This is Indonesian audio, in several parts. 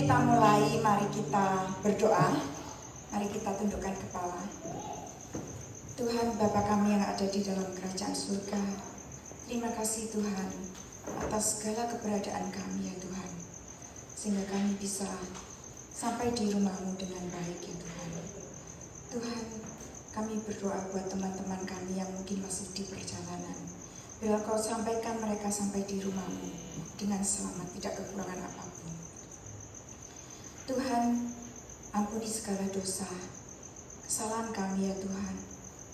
kita mulai, mari kita berdoa. Mari kita tundukkan kepala. Tuhan Bapa kami yang ada di dalam kerajaan surga, terima kasih Tuhan atas segala keberadaan kami ya Tuhan, sehingga kami bisa sampai di rumah-Mu dengan baik ya Tuhan. Tuhan, kami berdoa buat teman-teman kami yang mungkin masih di perjalanan. Bila Kau sampaikan mereka sampai di rumah-Mu dengan selamat, tidak kekurangan apapun. Tuhan, ampuni segala dosa, kesalahan kami ya Tuhan,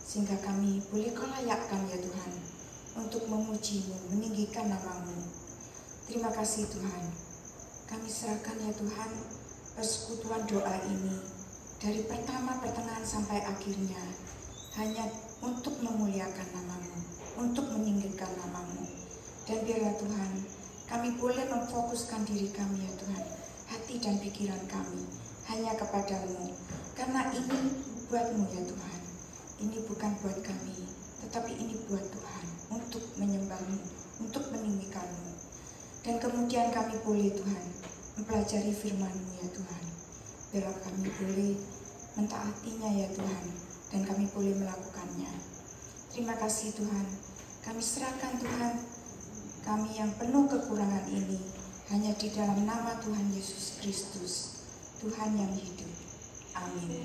sehingga kami boleh Kau layakkan ya Tuhan untuk memuji-Mu, meninggikan nama-Mu. Terima kasih Tuhan. Kami serahkan ya Tuhan persekutuan doa ini dari pertama, pertengahan sampai akhirnya hanya untuk memuliakan nama-Mu, untuk meninggikan nama-Mu. Dan biarlah Tuhan kami boleh memfokuskan diri kami ya Tuhan, hati dan pikiran kami hanya kepadamu, karena ini buat-Mu ya Tuhan. Ini bukan buat kami, tetapi ini buat Tuhan, untuk menyembah-Mu, untuk meninggikan-Mu. Dan kemudian kami boleh Tuhan mempelajari firman-Mu ya Tuhan. Biarlah kami boleh mentaatinya ya Tuhan, dan kami boleh melakukannya. Terima kasih Tuhan. Kami serahkan Tuhan, kami yang penuh kekurangan ini hanya di dalam nama Tuhan Yesus Kristus, Tuhan yang hidup. Amin.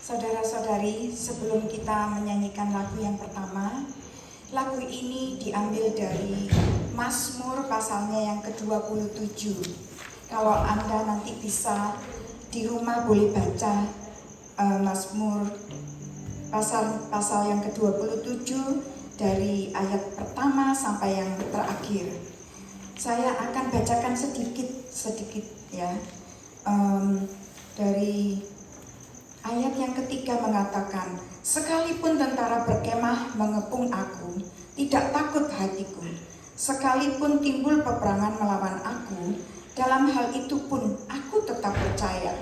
Saudara-saudari, sebelum kita menyanyikan lagu yang pertama, lagu ini diambil dari Mazmur pasalnya yang ke-27. Kalau Anda nanti bisa di rumah boleh baca Mazmur pasal yang ke-27 dari ayat pertama sampai yang terakhir. Saya akan bacakan sedikit ya. Dari ayat yang ketiga mengatakan, sekalipun tentara berkemah mengepung aku, tidak takut hatiku. Sekalipun timbul peperangan melawan aku, dalam hal itu pun aku tetap percaya.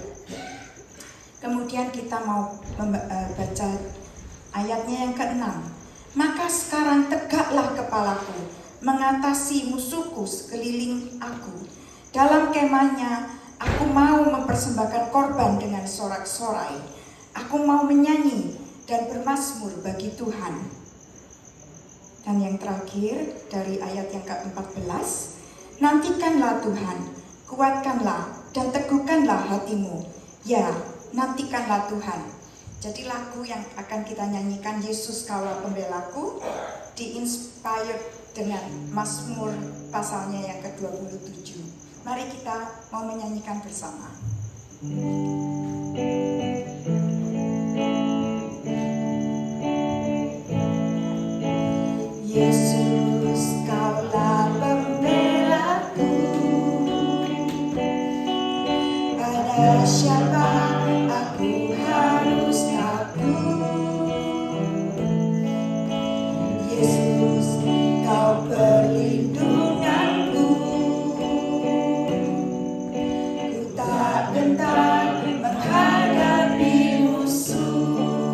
Kemudian kita mau baca ayatnya yang ke-6. Maka sekarang tegaklah kepalaku, mengatasi musuhku sekeliling aku. Dalam kemahnya aku mau mempersembahkan korban dengan sorak-sorai. Aku mau menyanyi dan bermazmur bagi Tuhan. Dan yang terakhir dari ayat yang ke-14, nantikanlah Tuhan, kuatkanlah dan teguhkanlah hatimu. Ya, nantikanlah Tuhan. Jadi lagu yang akan kita nyanyikan, Yesus Kaulah Pembelaku, diinspired dengan Mazmur pasalnya yang ke-27. Mari kita mau menyanyikan bersama. Yesus Kaulah pembelaku, pada siapa aku harus takut. Yesus Kau perlindunganku, ku tak gentar menghadapi musuh.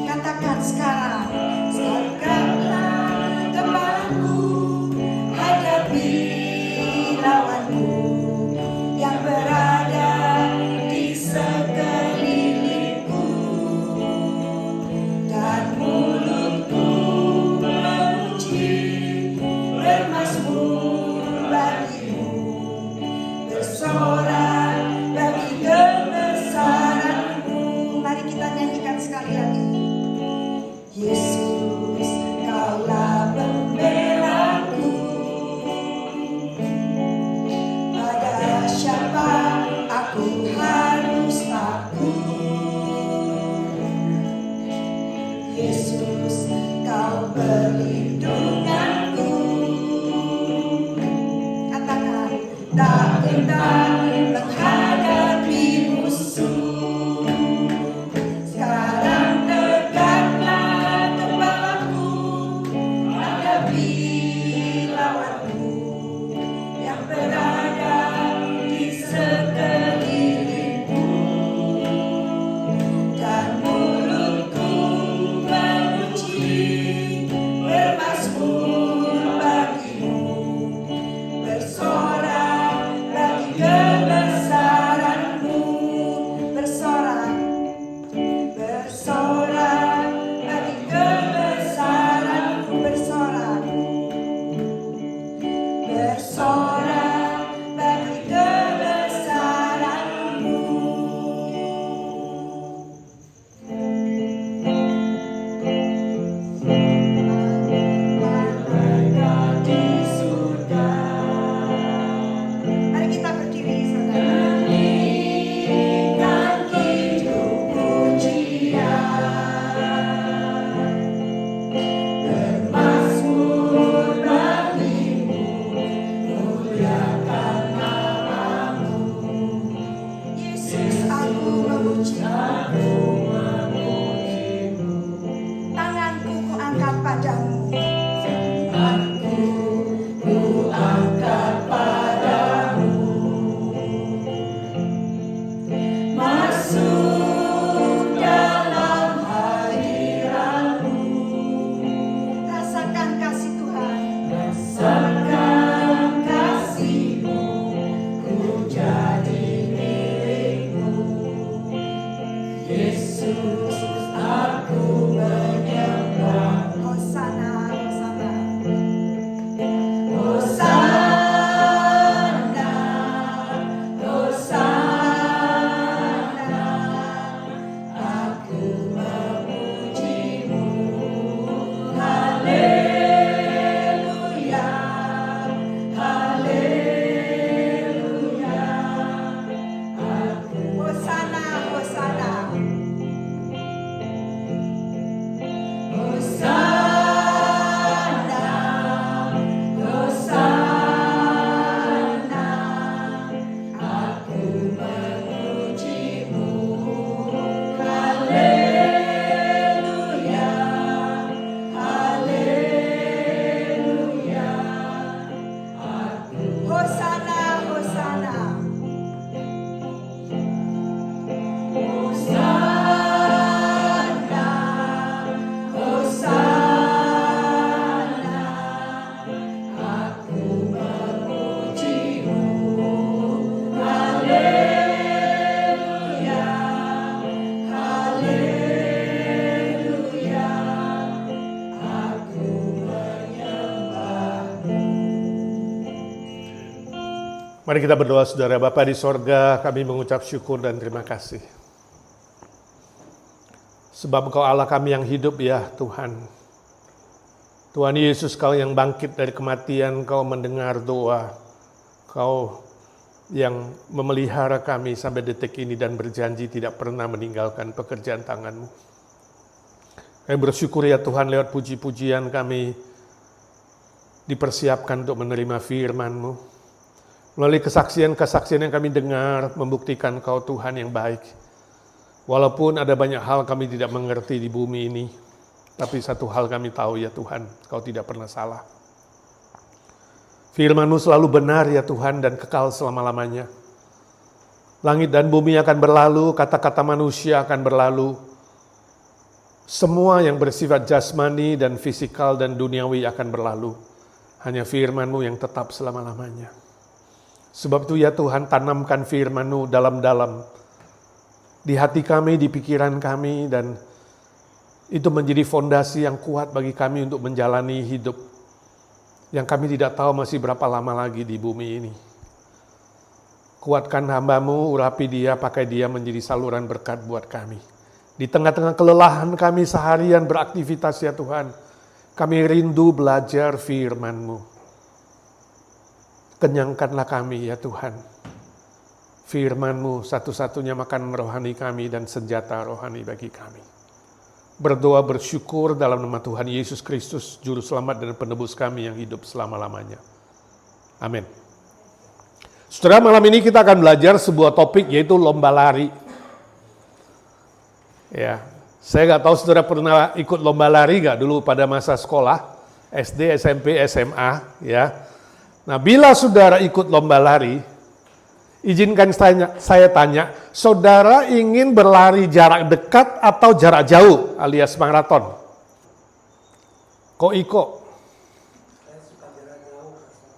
Katakan sekarang, segaklah kepalaku, hadapi lawanku yang berada di sekelilingku, dan mulutku memuji, bermazmur bagimu, bersorak bagi kebesaran-Mu. Mari kita nyanyikan sekali lagi. Yesus Kaulah pembelaku, pada siapa aku harus takut. Yesus Kau perlindunganku, katakan tak gentar menghadapi musuh. Sekarang tegaklah kepalaku, hadapi lawanku yang berada di sekelilingku, dan mulutku memuji, kepadamu. Ku angkat padamu, masuk dalam hadirat-Mu. Rasakan kasih Tuhan. Rasakan kasih-Mu, ku jadi milik-Mu. Yesus, aku menyembah. Hosana, Hosana. Hosana, Hosana, aku memuji-Mu. Haleluya, haleluya, aku Hosana, Hosana. Hosana, Hosana, aku memuji-Mu. Haleluya, haleluya, aku Hosana, Hosana. Hosana, Hosana, aku memuji-Mu. Haleluya, haleluya, aku menyembah-Mu. Mari kita berdoa, saudara. Bapa di sorga, kami mengucap syukur dan terima kasih. Sebab Engkau Allah kami yang hidup ya Tuhan. Tuhan Yesus, Kau yang bangkit dari kematian, Kau mendengar doa. Kau yang memelihara kami sampai detik ini dan berjanji tidak pernah meninggalkan pekerjaan tangan-Mu. Kami bersyukur ya Tuhan, lewat puji-pujian kami dipersiapkan untuk menerima firman-Mu. Melalui kesaksian-kesaksian yang kami dengar, membuktikan Kau Tuhan yang baik. Walaupun ada banyak hal kami tidak mengerti di bumi ini, tapi satu hal kami tahu ya Tuhan, Kau tidak pernah salah. Firman-Mu selalu benar ya Tuhan dan kekal selama-lamanya. Langit dan bumi akan berlalu, kata-kata manusia akan berlalu. Semua yang bersifat jasmani dan fisikal dan duniawi akan berlalu. Hanya firman-Mu yang tetap selama-lamanya. Sebab itu ya Tuhan, tanamkan firman-Mu dalam-dalam di hati kami, di pikiran kami, dan itu menjadi fondasi yang kuat bagi kami untuk menjalani hidup yang kami tidak tahu masih berapa lama lagi di bumi ini. Kuatkan hamba-Mu, urapi dia, pakai dia menjadi saluran berkat buat kami. Di tengah-tengah kelelahan kami seharian beraktivitas ya Tuhan, kami rindu belajar firman-Mu. Kenyangkanlah kami ya Tuhan. Firman-Mu satu-satunya makan rohani kami dan senjata rohani bagi kami. Berdoa bersyukur dalam nama Tuhan Yesus Kristus, Juru Selamat dan Penebus kami yang hidup selama-lamanya. Amin. Saudara, malam ini kita akan belajar sebuah topik yaitu lomba lari. Ya, saya nggak tahu saudara pernah ikut lomba lari nggak dulu pada masa sekolah, SD, SMP, SMA, ya. Nah, bila saudara ikut lomba lari, izinkan saya tanya, saudara ingin berlari jarak dekat atau jarak jauh alias maraton? Kok Iko?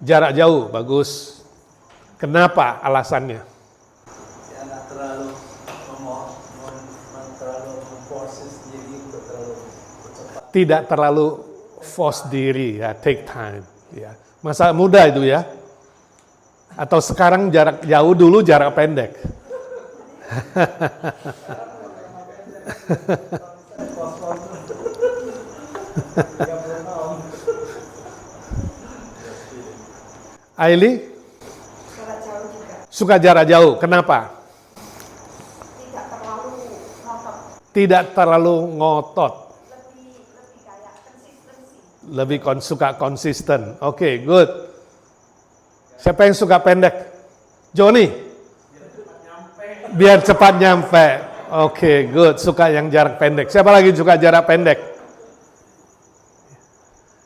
Jarak jauh, bagus. Kenapa alasannya? Tidak terlalu force diri, ya, take time. Ya. Masa muda itu ya. Atau sekarang jarak jauh, dulu jarak pendek. Aili? Suka jarak jauh. Kenapa? Tidak terlalu ngotot. Lebih suka konsisten. Oke, good. Siapa yang suka pendek? Joni? Biar cepat nyampe. Oke, good. Suka yang jarak pendek. Siapa lagi suka jarak pendek?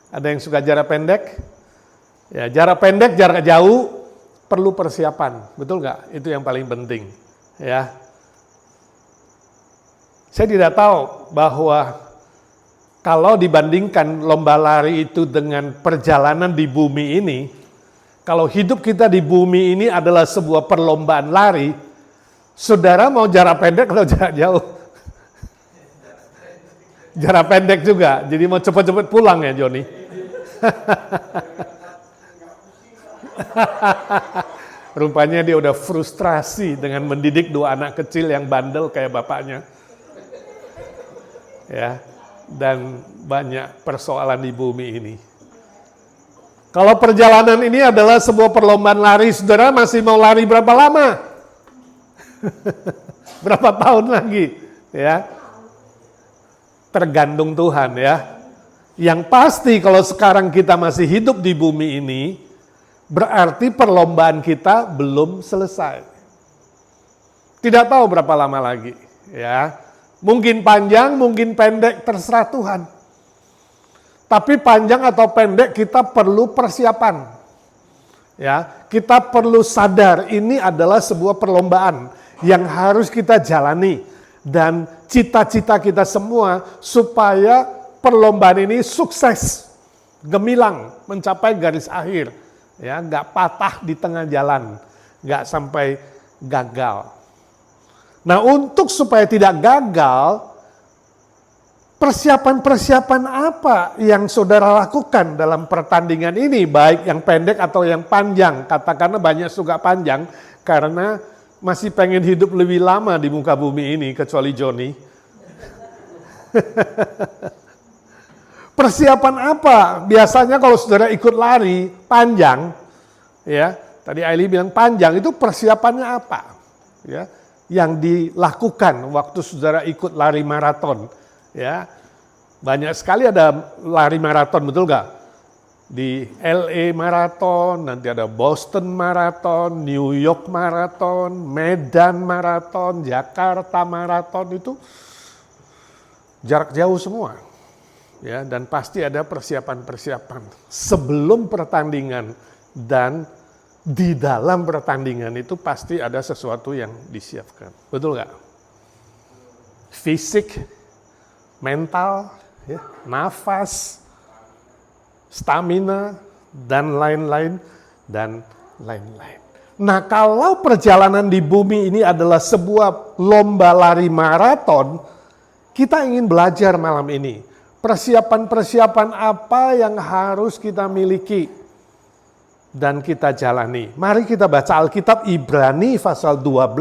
Ada yang suka jarak pendek? Ya, jarak pendek, jarak jauh perlu persiapan, betul nggak? Itu yang paling penting. Ya, saya tidak tahu bahwa kalau dibandingkan lomba lari itu dengan perjalanan di bumi ini, kalau hidup kita di bumi ini adalah sebuah perlombaan lari, saudara mau jarak pendek atau jarak jauh? Jarak pendek juga, jadi mau cepat-cepat pulang ya Joni. Rupanya dia udah frustrasi dengan mendidik 2 anak kecil yang bandel kayak bapaknya. Ya, dan banyak persoalan di bumi ini. Kalau perjalanan ini adalah sebuah perlombaan lari, saudara masih mau lari berapa lama? Berapa tahun lagi? Ya, tergantung Tuhan ya. Yang pasti kalau sekarang kita masih hidup di bumi ini, berarti perlombaan kita belum selesai. Tidak tahu berapa lama lagi, ya. Mungkin panjang, mungkin pendek, terserah Tuhan. Tapi panjang atau pendek kita perlu persiapan. Ya, kita perlu sadar ini adalah sebuah perlombaan yang harus kita jalani dan cita-cita kita semua supaya perlombaan ini sukses, gemilang, mencapai garis akhir. Ya, nggak patah di tengah jalan, nggak sampai gagal. Nah, untuk supaya tidak gagal, persiapan-persiapan apa yang saudara lakukan dalam pertandingan ini, baik yang pendek atau yang panjang? Katakanlah banyak suka panjang, karena masih pengen hidup lebih lama di muka bumi ini, kecuali Joni. Persiapan apa? Biasanya kalau saudara ikut lari panjang, ya, tadi Aili bilang panjang, itu persiapannya apa? Ya, yang dilakukan waktu saudara ikut lari maraton, ya, banyak sekali ada lari maraton, betul gak? Di LA maraton, nanti ada Boston maraton, New York maraton, Medan maraton, Jakarta maraton, itu jarak jauh semua. Ya, dan pasti ada persiapan-persiapan sebelum pertandingan dan di dalam pertandingan itu pasti ada sesuatu yang disiapkan. Betul nggak? Fisik, mental, ya, nafas, stamina, dan lain-lain, dan lain-lain. Nah, kalau perjalanan di bumi ini adalah sebuah lomba lari maraton, kita ingin belajar malam ini. Persiapan-persiapan apa yang harus kita miliki dan kita jalani. Mari kita baca Alkitab Ibrani pasal 12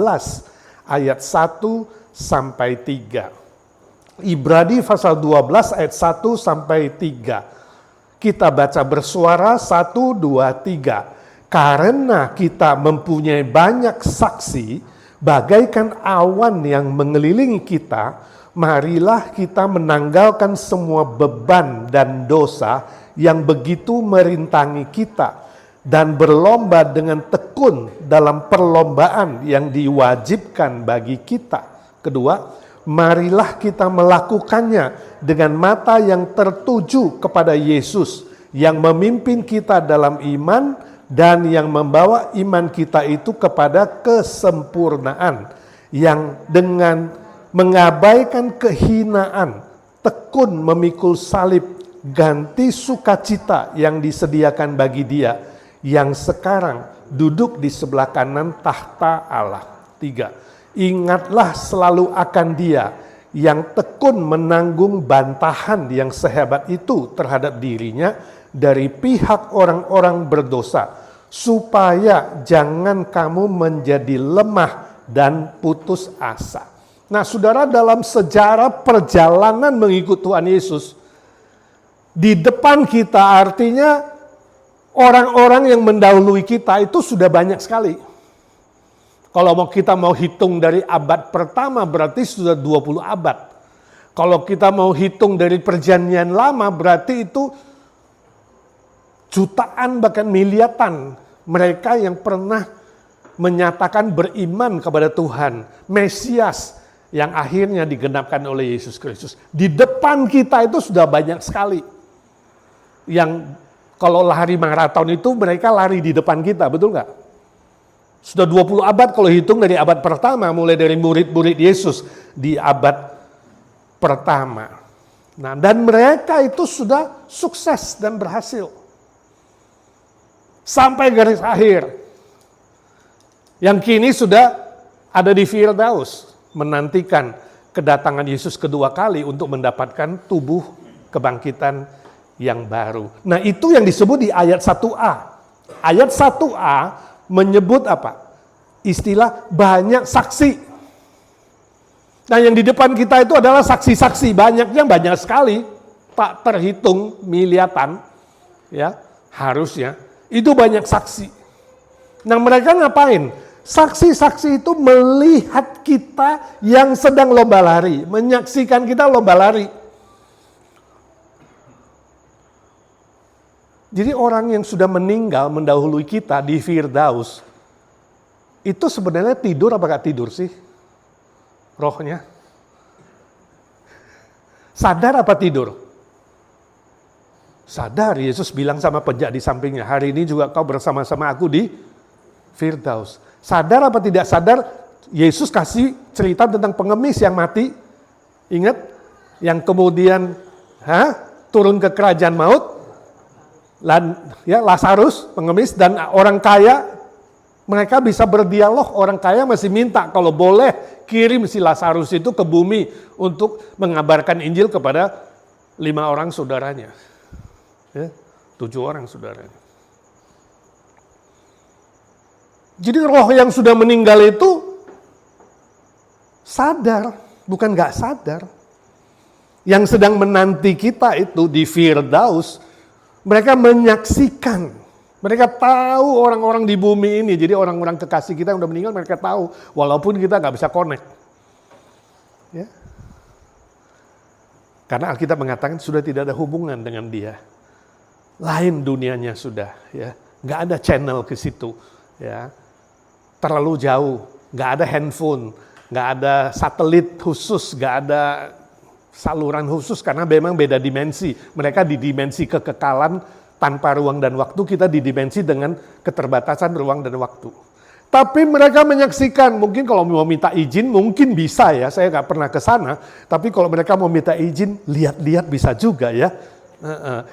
ayat 1 sampai 3. Ibrani pasal 12 ayat 1 sampai 3. Kita baca bersuara 1, 2, 3. Karena kita mempunyai banyak saksi bagaikan awan yang mengelilingi kita, marilah kita menanggalkan semua beban dan dosa yang begitu merintangi kita dan berlomba dengan tekun dalam perlombaan yang diwajibkan bagi kita. Kedua, marilah kita melakukannya dengan mata yang tertuju kepada Yesus yang memimpin kita dalam iman dan yang membawa iman kita itu kepada kesempurnaan, yang dengan mengabaikan kehinaan, tekun memikul salib, ganti sukacita yang disediakan bagi Dia yang sekarang duduk di sebelah kanan tahta Allah. 3. Ingatlah selalu akan Dia yang tekun menanggung bantahan yang sehebat itu terhadap dirinya dari pihak orang-orang berdosa, supaya jangan kamu menjadi lemah dan putus asa. Nah, saudara, dalam sejarah perjalanan mengikut Tuhan Yesus, di depan kita artinya orang-orang yang mendahului kita itu sudah banyak sekali. Kalau kita mau hitung dari abad pertama berarti sudah 20 abad. Kalau kita mau hitung dari perjanjian lama berarti itu jutaan bahkan miliatan mereka yang pernah menyatakan beriman kepada Tuhan, Mesias, yang akhirnya digenapkan oleh Yesus Kristus. Di depan kita itu sudah banyak sekali. yang kalau lari maraton itu mereka lari di depan kita, betul nggak? Sudah 20 abad kalau hitung dari abad pertama, mulai dari murid-murid Yesus di abad pertama. Nah, dan mereka itu sudah sukses dan berhasil. Sampai garis akhir. Yang kini sudah ada di Firdaus, menantikan kedatangan Yesus kedua kali untuk mendapatkan tubuh kebangkitan yang baru. Nah, itu yang disebut di ayat 1a. Ayat 1a menyebut apa? Istilah banyak saksi. Nah, yang di depan kita itu adalah saksi-saksi, banyaknya banyak sekali, tak terhitung miliatan, ya harusnya itu banyak saksi. Nah, mereka ngapain? Saksi-saksi itu melihat kita yang sedang lomba lari, menyaksikan kita lomba lari. Jadi orang yang sudah meninggal mendahului kita di Firdaus, itu sebenarnya tidur apa gak tidur sih? Rohnya. Sadar apa tidur? Sadar, Yesus bilang sama penjahat di sampingnya, hari ini juga kau bersama-sama aku di Firdaus. Sadar apa tidak sadar, Yesus kasih cerita tentang pengemis yang mati. Ingat? Yang kemudian turun ke kerajaan maut. Lazarus, pengemis, dan orang kaya, mereka bisa berdialog. Orang kaya masih minta kalau boleh kirim si Lazarus itu ke bumi untuk mengabarkan Injil kepada 5 orang saudaranya. 7 orang saudaranya. Jadi roh yang sudah meninggal itu sadar, bukan gak sadar. Yang sedang menanti kita itu di Firdaus, mereka menyaksikan, mereka tahu orang-orang di bumi ini, jadi orang-orang kekasih kita yang udah meninggal, mereka tahu, walaupun kita nggak bisa connect. Ya. Karena Alkitab mengatakan sudah tidak ada hubungan dengan dia. Lain dunianya sudah, ya, nggak ada channel ke situ, ya, terlalu jauh, nggak ada handphone, nggak ada satelit khusus, nggak ada saluran khusus karena memang beda dimensi. Mereka di dimensi kekekalan tanpa ruang dan waktu, kita di dimensi dengan keterbatasan ruang dan waktu. Tapi mereka menyaksikan, mungkin kalau mau minta izin mungkin bisa ya, saya nggak pernah ke sana, tapi kalau mereka mau minta izin, lihat-lihat bisa juga ya.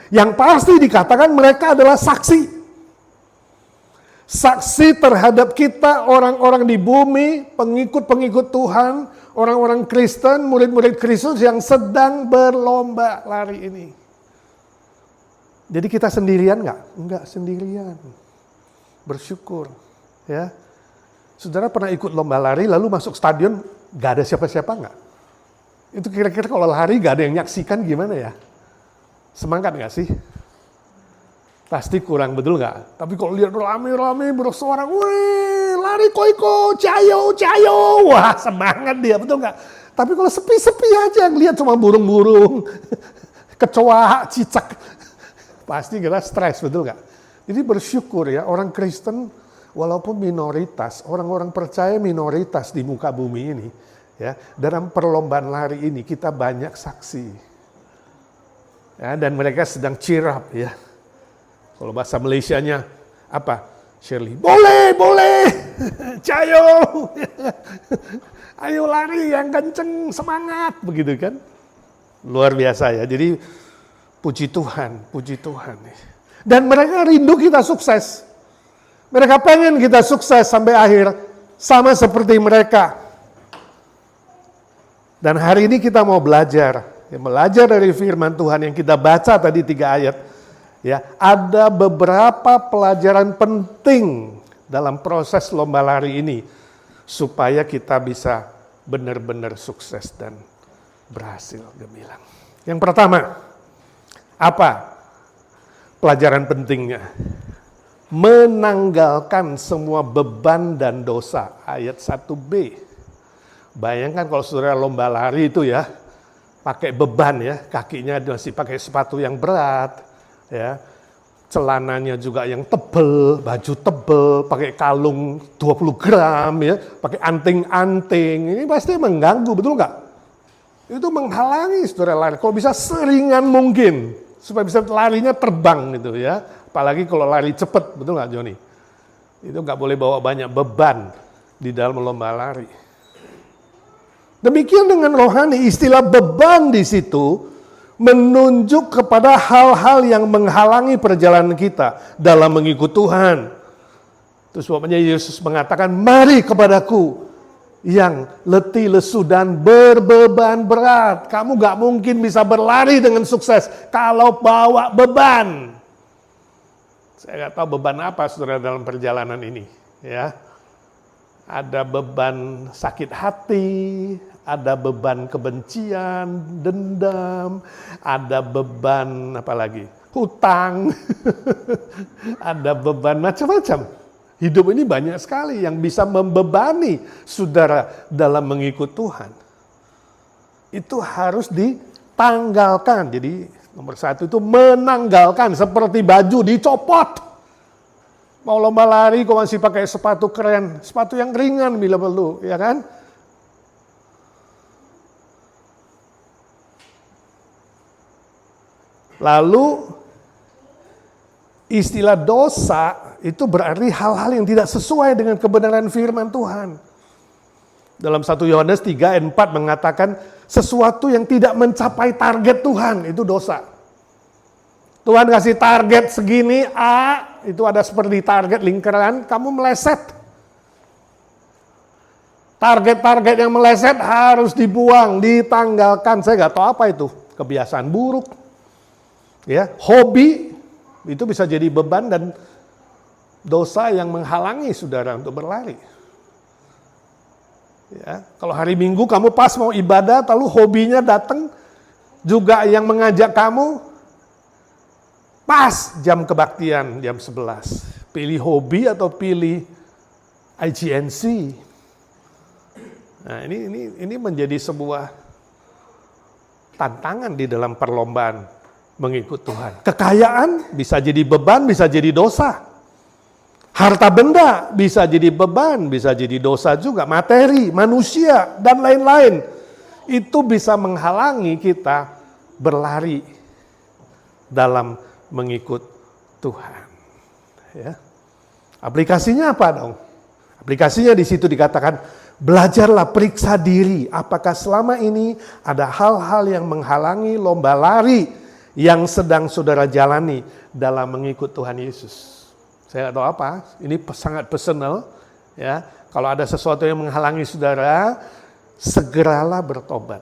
Yang pasti dikatakan mereka adalah saksi. Saksi terhadap kita, orang-orang di bumi, pengikut-pengikut Tuhan, orang-orang Kristen, murid-murid Kristus yang sedang berlomba lari ini. Jadi kita sendirian nggak? Enggak sendirian. Bersyukur. Ya. Saudara pernah ikut lomba lari lalu masuk stadion nggak ada siapa-siapa nggak? Itu kira-kira kalau lari nggak ada yang nyaksikan gimana ya? Semangat nggak sih? Pasti kurang, betul nggak? Tapi kalau lihat rame-rame bersuara, wih, lari koiko, cayo, wah semangat dia, betul nggak? Tapi kalau sepi-sepi aja, lihat cuma burung-burung, kecoa, cicak, pasti kita stres, betul nggak? Jadi bersyukur ya, orang Kristen walaupun minoritas, orang-orang percaya minoritas di muka bumi ini, ya, dalam perlombaan lari ini kita banyak saksi, ya, dan mereka sedang cheer up, ya. Kalau bahasa Malaysianya apa? Shirley, boleh, cayo, ayo lari yang kenceng, semangat, begitu kan? Luar biasa ya. Jadi puji Tuhan. Dan mereka rindu kita sukses. Mereka pengen kita sukses sampai akhir, sama seperti mereka. Dan hari ini kita mau belajar dari firman Tuhan yang kita baca tadi 3 ayat. Ya, ada beberapa pelajaran penting dalam proses lomba lari ini supaya kita bisa benar-benar sukses dan berhasil gemilang. Yang pertama, apa pelajaran pentingnya? Menanggalkan semua beban dan dosa. Ayat 1b. Bayangkan kalau saudara lomba lari itu ya, pakai beban ya, kakinya masih pakai sepatu yang berat. Ya, celananya juga yang tebel, baju tebel, pakai kalung 20 gram ya, pakai anting-anting, ini pasti mengganggu, betul nggak? Itu menghalangi saudara lari. Kalau bisa seringan mungkin, supaya bisa larinya terbang gitu ya. Apalagi kalau lari cepat, betul nggak Joni? Itu nggak boleh bawa banyak beban di dalam lomba lari. Demikian dengan rohani, istilah beban di situ menunjuk kepada hal-hal yang menghalangi perjalanan kita dalam mengikut Tuhan. Terus sebabnya Yesus mengatakan, mari kepadaku yang letih, lesu, dan berbeban berat. Kamu gak mungkin bisa berlari dengan sukses kalau bawa beban. Saya gak tahu beban apa saudara dalam perjalanan ini. Ya, ada beban sakit hati, ada beban kebencian, dendam, ada beban apa lagi? Hutang, ada beban macam-macam. Hidup ini banyak sekali yang bisa membebani saudara dalam mengikut Tuhan. Itu harus ditanggalkan. Jadi nomor satu itu menanggalkan, seperti baju dicopot. Mau lomba lari kok masih pakai sepatu keren, sepatu yang ringan bila perlu, ya kan? Lalu istilah dosa itu berarti hal-hal yang tidak sesuai dengan kebenaran firman Tuhan. Dalam 1 Yohanes 3 ayat 4 mengatakan sesuatu yang tidak mencapai target Tuhan itu dosa. Tuhan kasih target segini A, itu ada seperti target lingkaran, kamu meleset. Target-target yang meleset harus dibuang, ditanggalkan. Saya nggak tahu apa itu, kebiasaan buruk. Ya, hobi itu bisa jadi beban dan dosa yang menghalangi saudara untuk berlari. Ya, kalau hari Minggu kamu pas mau ibadah, lalu hobinya datang juga yang mengajak kamu, pas jam kebaktian jam 11. Pilih hobi atau pilih IGNC? Nah, ini menjadi sebuah tantangan di dalam perlombaan mengikut Tuhan. Kekayaan bisa jadi beban, bisa jadi dosa. Harta benda bisa jadi beban, bisa jadi dosa juga. Materi, manusia, dan lain-lain. Itu bisa menghalangi kita berlari dalam mengikut Tuhan. Ya. Aplikasinya apa dong? Aplikasinya di situ dikatakan, belajarlah periksa diri. Apakah selama ini ada hal-hal yang menghalangi lomba lari yang sedang saudara jalani dalam mengikut Tuhan Yesus? Saya nggak tahu apa, ini sangat personal. Ya, kalau ada sesuatu yang menghalangi saudara, segeralah bertobat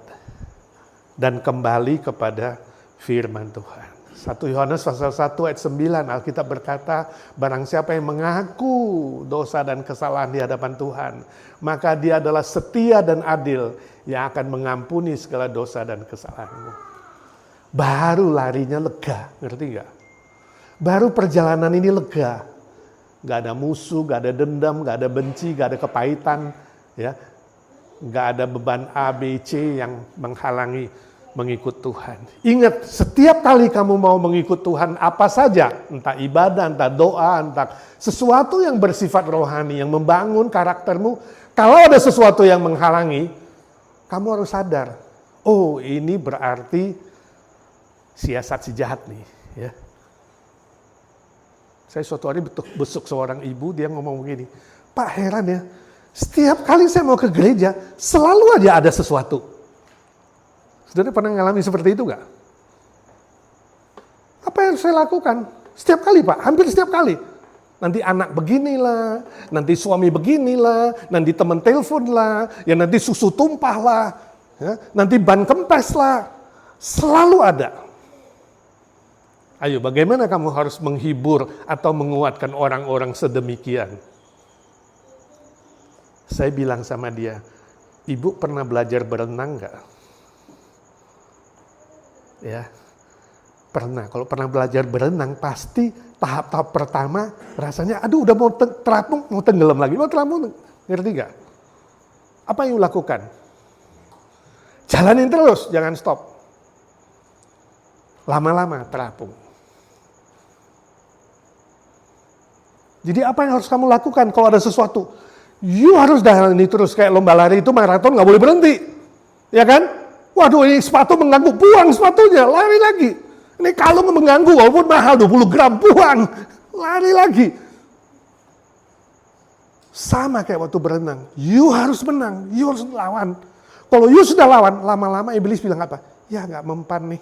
dan kembali kepada firman Tuhan. 1 Yohanes pasal 1 ayat 9 Alkitab berkata, barang siapa yang mengaku dosa dan kesalahan di hadapan Tuhan, maka dia adalah setia dan adil yang akan mengampuni segala dosa dan kesalahanmu. Baru larinya lega, ngerti nggak? Baru perjalanan ini lega. Gak ada musuh, gak ada dendam, gak ada benci, gak ada kepahitan, ya, gak ada beban A, B, C yang menghalangi mengikut Tuhan. Ingat, setiap kali kamu mau mengikut Tuhan apa saja, entah ibadah, entah doa, entah sesuatu yang bersifat rohani, yang membangun karaktermu, kalau ada sesuatu yang menghalangi, kamu harus sadar, oh ini berarti siasat si jahat nih, ya. Saya suatu hari besuk seorang ibu, dia ngomong begini, Pak heran ya, setiap kali saya mau ke gereja, selalu aja ada sesuatu. Saudara pernah mengalami seperti itu nggak? Apa yang saya lakukan? Setiap kali Pak, hampir setiap kali. Nanti anak beginilah, nanti suami beginilah, nanti teman telepon lah, ya nanti susu tumpah lah, ya, nanti ban kempes lah, selalu ada. Ayo, bagaimana kamu harus menghibur atau menguatkan orang-orang sedemikian? Saya bilang sama dia, Ibu pernah belajar berenang nggak? Ya, pernah. Kalau pernah belajar berenang, pasti tahap-tahap pertama rasanya, aduh udah mau terapung, mau tenggelam lagi, mau terapung, ngerti nggak? Apa yang lakukan? Jalanin terus, jangan stop. Lama-lama terapung. Jadi apa yang harus kamu lakukan kalau ada sesuatu? You harus jalani terus, kayak lomba lari itu maraton nggak boleh berhenti. Ya kan? Waduh ini sepatu mengganggu, buang sepatunya, lari lagi. Ini kalung mengganggu, walaupun mahal 20 gram, buang. Lari lagi. Sama kayak waktu berenang. You harus menang, you harus lawan. Kalau you sudah lawan, lama-lama iblis bilang apa? Ya gak mempan nih.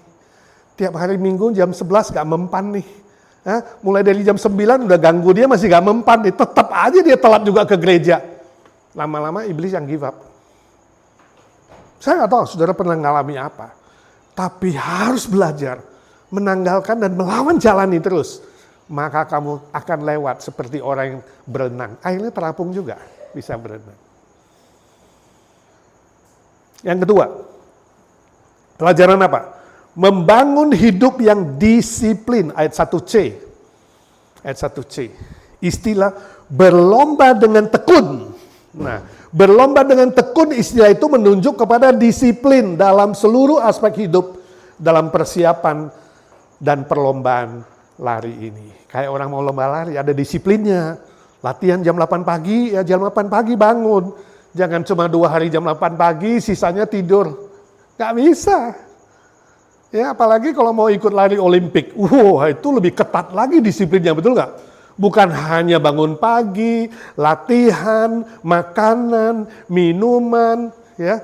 Tiap hari Minggu jam 11 gak mempan nih. Mulai dari jam 9 udah ganggu dia masih gak mempan nih. Tetap aja dia telat juga ke gereja. Lama-lama iblis yang give up. Saya gak tahu saudara pernah ngalami apa. Tapi harus belajar menanggalkan dan melawan jalani terus. Maka kamu akan lewat seperti orang yang berenang. Akhirnya terapung juga bisa berenang. Yang kedua, pelajaran apa? Membangun hidup yang disiplin, ayat 1C. Ayat 1C. Istilah berlomba dengan tekun. Nah, berlomba dengan tekun istilah itu menunjuk kepada disiplin dalam seluruh aspek hidup, dalam persiapan dan perlombaan lari ini. Kayak orang mau lomba lari, ada disiplinnya. Latihan jam 8 pagi, ya jam 8 pagi bangun. Jangan cuma 2 hari jam 8 pagi, sisanya tidur. Gak bisa. Ya, apalagi kalau mau ikut lari Olimpik. Itu lebih ketat lagi disiplinnya, betul gak? Bukan hanya bangun pagi, latihan, makanan, minuman, ya,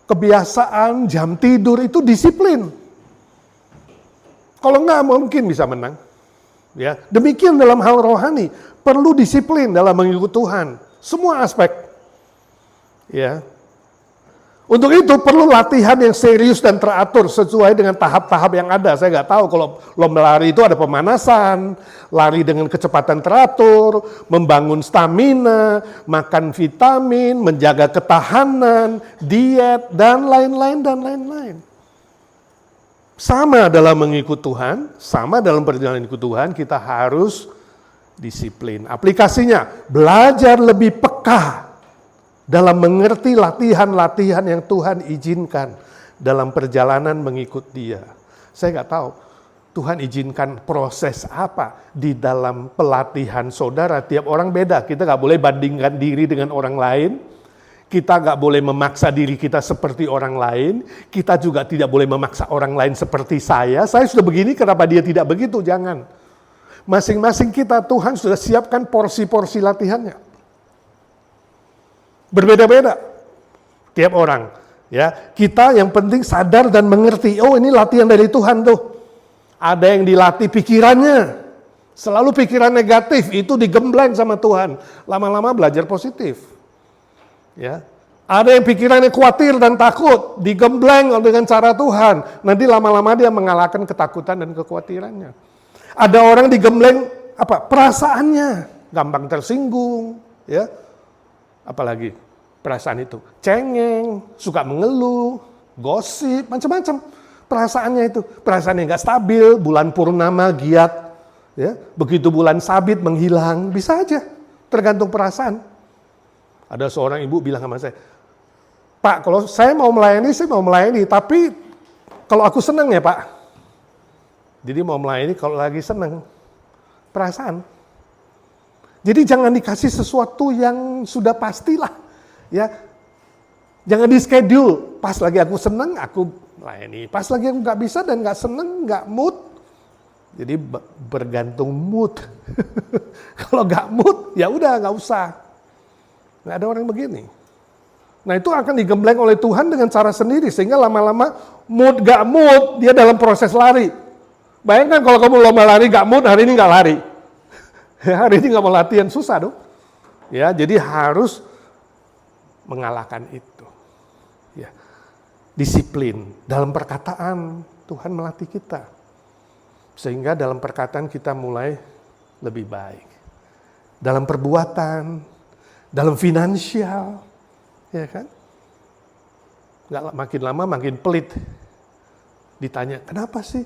kebiasaan, jam tidur, itu disiplin. Kalau enggak mungkin bisa menang. Ya, demikian dalam hal rohani, perlu disiplin dalam mengikut Tuhan. Semua aspek. Ya. Untuk itu perlu latihan yang serius dan teratur sesuai dengan tahap-tahap yang ada. Saya nggak tahu kalau lomba lari itu ada pemanasan, lari dengan kecepatan teratur, membangun stamina, makan vitamin, menjaga ketahanan, diet, dan lain-lain, dan lain-lain. Sama dalam mengikut Tuhan, sama dalam perjalanan ikut Tuhan, kita harus disiplin. Aplikasinya, belajar lebih peka dalam mengerti latihan-latihan yang Tuhan izinkan dalam perjalanan mengikut Dia. Saya nggak tahu Tuhan izinkan proses apa di dalam pelatihan saudara. Tiap orang beda, kita nggak boleh bandingkan diri dengan orang lain. Kita nggak boleh memaksa diri kita seperti orang lain. Kita juga tidak boleh memaksa orang lain seperti saya. Saya sudah begini, kenapa dia tidak begitu? Jangan. Masing-masing kita Tuhan sudah siapkan porsi-porsi latihannya. Berbeda-beda tiap orang. Ya, kita yang penting sadar dan mengerti. Oh, ini latihan dari Tuhan tuh. Ada yang dilatih pikirannya. Selalu pikiran negatif itu digembleng sama Tuhan. Lama-lama belajar positif. Ya, ada yang pikirannya khawatir dan takut, digembleng dengan cara Tuhan. Nanti lama-lama dia mengalahkan ketakutan dan kekhawatirannya. Ada orang digembleng perasaannya, gampang tersinggung, ya. Apalagi perasaan itu, cengeng, suka mengeluh, gosip, macam-macam. Perasaannya itu, perasaannya nggak stabil, bulan purnama giat, ya. Begitu bulan sabit menghilang, bisa aja, tergantung perasaan. Ada seorang ibu bilang sama saya, Pak, kalau saya mau melayani, tapi kalau aku senang ya Pak. Jadi mau melayani kalau lagi senang, perasaan. Jadi jangan dikasih sesuatu yang sudah pastilah, ya. Jangan di schedule, pas lagi aku senang, aku melayani. Pas lagi aku nggak bisa dan nggak senang, nggak mood. Jadi bergantung mood. Kalau nggak mood, ya udah nggak usah. Nggak ada orang begini. Nah itu akan digembleng oleh Tuhan dengan cara sendiri. Sehingga lama-lama mood gak mood, dia dalam proses lari. Bayangkan kalau kamu lomba lari gak mood, hari ini gak lari. Hari ini gak mau latihan, susah dong. Ya, jadi harus mengalahkan itu. Ya. Disiplin. Dalam perkataan, Tuhan melatih kita. Sehingga dalam perkataan kita mulai lebih baik. Dalam perbuatan, dalam finansial, ya kan? Nggak makin lama makin pelit. Ditanya, kenapa sih?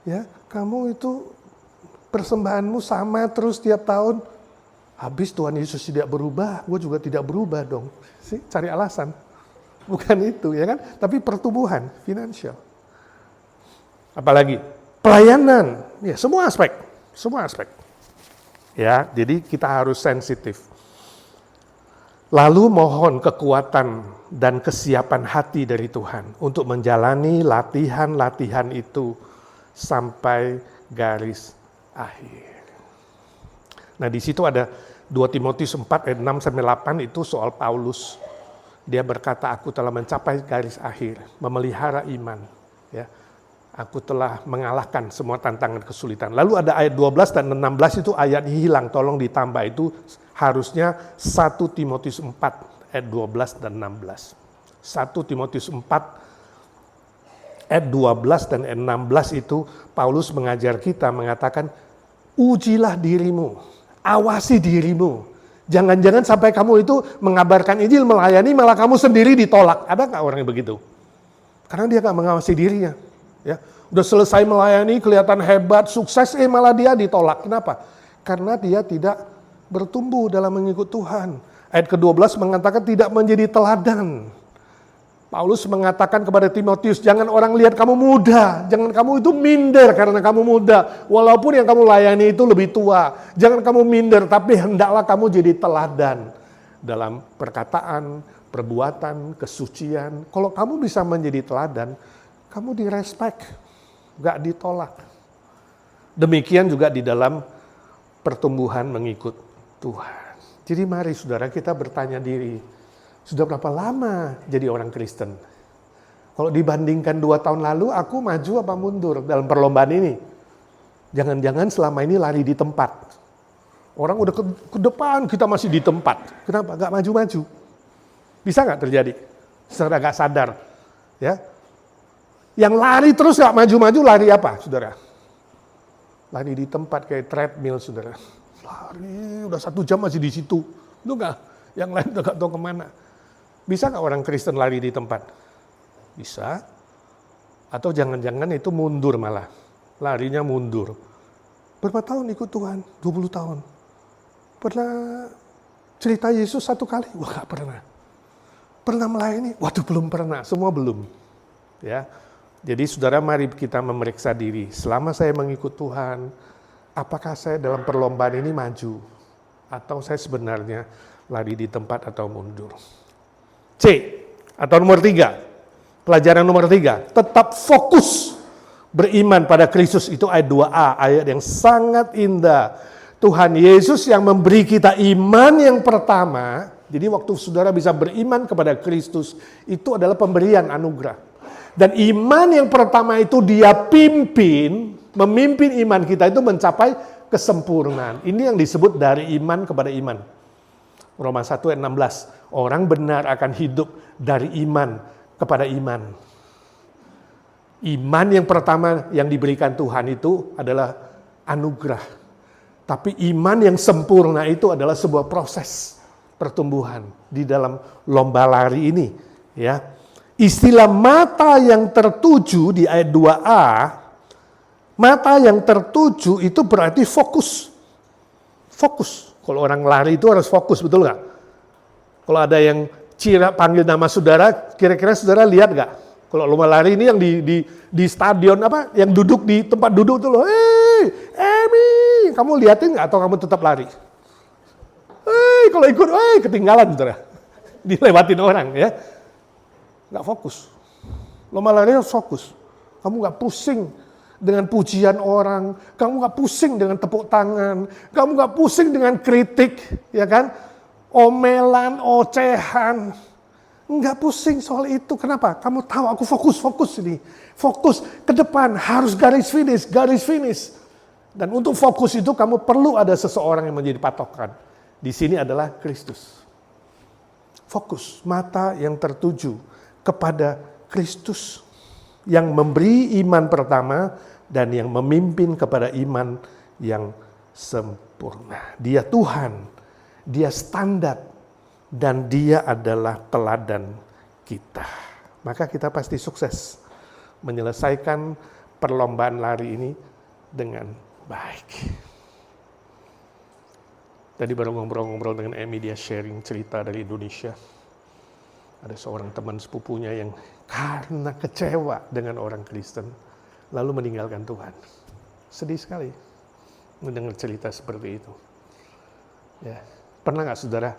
Ya, kamu itu persembahanmu sama terus tiap tahun. Habis Tuhan Yesus tidak berubah, gue juga tidak berubah dong. Sih, cari alasan. Bukan itu, ya kan? Tapi pertumbuhan finansial. Apalagi pelayanan, ya semua aspek. Ya, jadi kita harus sensitif. Lalu mohon kekuatan dan kesiapan hati dari Tuhan untuk menjalani latihan-latihan itu sampai garis akhir. Nah, di situ ada 2 Timotius 4 ayat 6 sampai 8 itu soal Paulus. Dia berkata, aku telah mencapai garis akhir, memelihara iman. Ya, aku telah mengalahkan semua tantangan kesulitan. Lalu ada ayat 12 dan 16 itu ayat hilang, tolong ditambah. Itu harusnya 1 Timotius 4 ayat 12 dan 16. 1 Timotius 4 ayat 12 dan ayat 16 itu Paulus mengajar kita, mengatakan, ujilah dirimu, awasi dirimu. Jangan-jangan sampai kamu itu mengabarkan Injil, melayani, malah kamu sendiri ditolak. Ada nggak orang yang begitu? Karena dia nggak mengawasi dirinya. Ya, udah selesai melayani, kelihatan hebat, sukses, malah dia ditolak. Kenapa? Karena dia tidak bertumbuh dalam mengikut Tuhan. Ayat ke-12 mengatakan tidak menjadi teladan. Paulus mengatakan kepada Timotius, jangan orang lihat kamu muda, jangan kamu itu minder karena kamu muda, walaupun yang kamu layani itu lebih tua. Jangan kamu minder, tapi hendaklah kamu jadi teladan dalam perkataan, perbuatan, kesucian. Kalau kamu bisa menjadi teladan, kamu direspek, gak ditolak. Demikian juga di dalam pertumbuhan mengikut Tuhan. Jadi mari saudara kita bertanya diri, sudah berapa lama jadi orang Kristen? Kalau dibandingkan 2 tahun lalu, aku maju apa mundur dalam perlombaan ini? Jangan-jangan selama ini lari di tempat. Orang udah ke depan, kita masih di tempat. Kenapa? Gak maju-maju. Bisa gak terjadi? Secara gak sadar. Ya. Yang lari terus gak maju-maju, lari apa, saudara? Lari di tempat kayak treadmill, saudara. Lari, udah 1 jam masih di situ. Itu gak? Yang lain udah gak tahu kemana. Bisa nggak orang Kristen lari di tempat? Bisa. Atau jangan-jangan itu mundur malah. Larinya mundur. Berapa tahun ikut Tuhan? 20 tahun. Pernah cerita Yesus 1 kali? Wah, nggak pernah. Pernah melayani? Waduh, belum pernah. Semua belum. Ya. Jadi saudara, mari kita memeriksa diri. Selama saya mengikut Tuhan, apakah saya dalam perlombaan ini maju? Atau saya sebenarnya lari di tempat atau mundur? C, atau nomor 3, pelajaran nomor 3, tetap fokus beriman pada Kristus. Itu ayat 2a, ayat yang sangat indah. Tuhan Yesus yang memberi kita iman yang pertama. Jadi waktu saudara bisa beriman kepada Kristus, itu adalah pemberian anugerah. Dan iman yang pertama itu dia memimpin iman kita itu mencapai kesempurnaan. Ini yang disebut dari iman kepada iman. Roma 1 ayat 16. Orang benar akan hidup dari iman kepada iman. Iman yang pertama yang diberikan Tuhan itu adalah anugerah. Tapi iman yang sempurna itu adalah sebuah proses pertumbuhan di dalam lomba lari ini. Ya. Istilah mata yang tertuju di ayat 2a, mata yang tertuju itu berarti fokus. Fokus. Kalau orang lari itu harus fokus, betul nggak? Kalau ada yang panggil nama saudara, kira-kira saudara lihat nggak? Kalau lomba lari ini yang di stadion apa? Yang duduk di tempat duduk tuh loh, hei, Emi, kamu liatin nggak atau kamu tetap lari? Hei, kalau ikut, ketinggalan saudara, dilewatin orang ya, nggak fokus. Lomba lari harus fokus. Kamu nggak pusing dengan pujian orang, kamu nggak pusing dengan tepuk tangan, kamu nggak pusing dengan kritik, ya kan? Omelan, ocehan, nggak pusing soal itu. Kenapa? Kamu tahu aku fokus ini, fokus ke depan, harus garis finish. Dan untuk fokus itu kamu perlu ada seseorang yang menjadi patokan. Di sini adalah Kristus. Fokus, mata yang tertuju kepada Kristus yang memberi iman pertama dan yang memimpin kepada iman yang sempurna. Dia Tuhan. Dia standar dan dia adalah teladan kita. Maka kita pasti sukses menyelesaikan perlombaan lari ini dengan baik. Tadi baru ngobrol-ngobrol dengan Emi, dia sharing cerita dari Indonesia. Ada seorang teman sepupunya yang karena kecewa dengan orang Kristen, lalu meninggalkan Tuhan. Sedih sekali mendengar cerita seperti itu. Ya. Pernah nggak saudara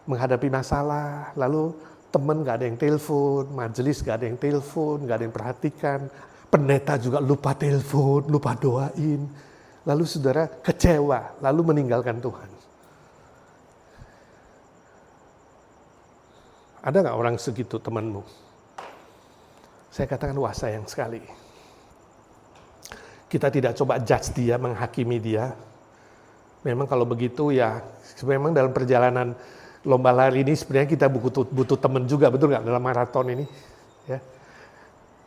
menghadapi masalah, lalu teman nggak ada yang telepon, majelis nggak ada yang telepon, nggak ada yang perhatikan. pendeta juga lupa telepon, lupa doain. Lalu saudara kecewa, lalu meninggalkan Tuhan. Ada nggak orang segitu temanmu? Saya katakan wah sayang sekali. Kita tidak coba judge dia, menghakimi dia. Memang kalau begitu ya, memang dalam perjalanan lomba lari ini sebenarnya kita butuh teman juga, betul nggak dalam maraton ini? Ya.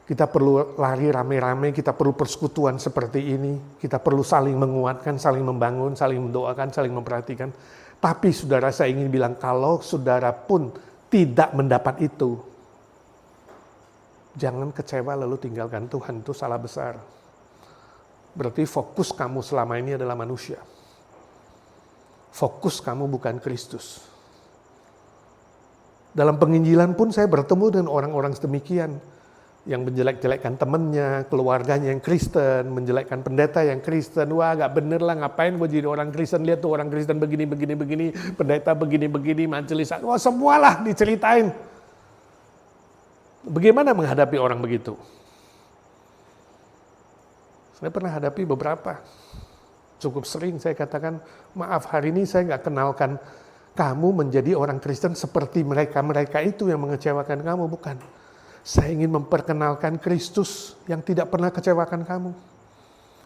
Kita perlu lari rame-rame, kita perlu persekutuan seperti ini. Kita perlu saling menguatkan, saling membangun, saling mendoakan, saling memperhatikan. Tapi saudara saya ingin bilang, kalau saudara pun tidak mendapat itu, jangan kecewa lalu tinggalkan Tuhan, itu salah besar. Berarti fokus kamu selama ini adalah manusia. Fokus kamu bukan Kristus. Dalam penginjilan pun saya bertemu dengan orang-orang sedemikian. Yang menjelek-jelekkan temannya, keluarganya yang Kristen, menjelekkan pendeta yang Kristen. Wah gak bener lah, ngapain gue jadi orang Kristen, lihat tuh orang Kristen begini, pendeta begini, majelis. Wah semualah diceritain. Bagaimana menghadapi orang begitu? Saya pernah hadapi beberapa. Cukup sering saya katakan, maaf hari ini saya gak kenalkan kamu menjadi orang Kristen seperti mereka itu yang mengecewakan kamu, bukan. Saya ingin memperkenalkan Kristus yang tidak pernah kecewakan kamu.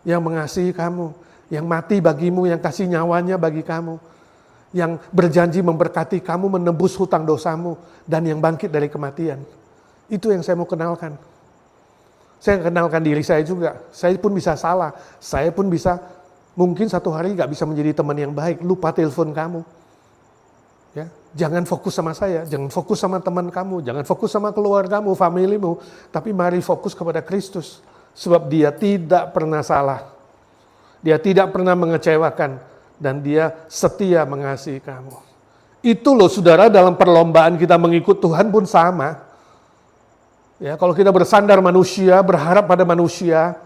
Yang mengasihi kamu, yang mati bagimu, yang kasih nyawanya bagi kamu. Yang berjanji memberkati kamu, menebus hutang dosamu, dan yang bangkit dari kematian. Itu yang saya mau kenalkan. Saya kenalkan diri saya juga. Saya pun bisa salah. Saya pun bisa, mungkin satu hari gak bisa menjadi teman yang baik. Lupa telepon kamu. Ya, jangan fokus sama saya, jangan fokus sama teman kamu, jangan fokus sama keluargamu, familimu, tapi mari fokus kepada Kristus. Sebab dia tidak pernah salah, dia tidak pernah mengecewakan, dan dia setia mengasihi kamu. Itu loh saudara, dalam perlombaan kita mengikut Tuhan pun sama. Ya, kalau kita bersandar manusia, berharap pada manusia,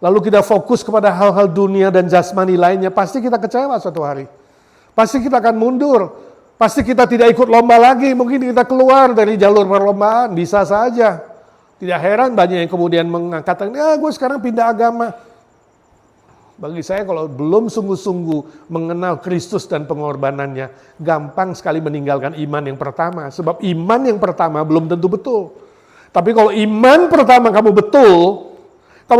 lalu kita fokus kepada hal-hal dunia dan jasmani lainnya, pasti kita kecewa suatu hari. Pasti kita akan mundur. Pasti kita tidak ikut lomba lagi, mungkin kita keluar dari jalur perlombaan, bisa saja. Tidak heran banyak yang kemudian mengatakan, gue sekarang pindah agama. Bagi saya kalau belum sungguh-sungguh mengenal Kristus dan pengorbanannya, gampang sekali meninggalkan iman yang pertama. Sebab iman yang pertama belum tentu betul. Tapi kalau iman pertama kamu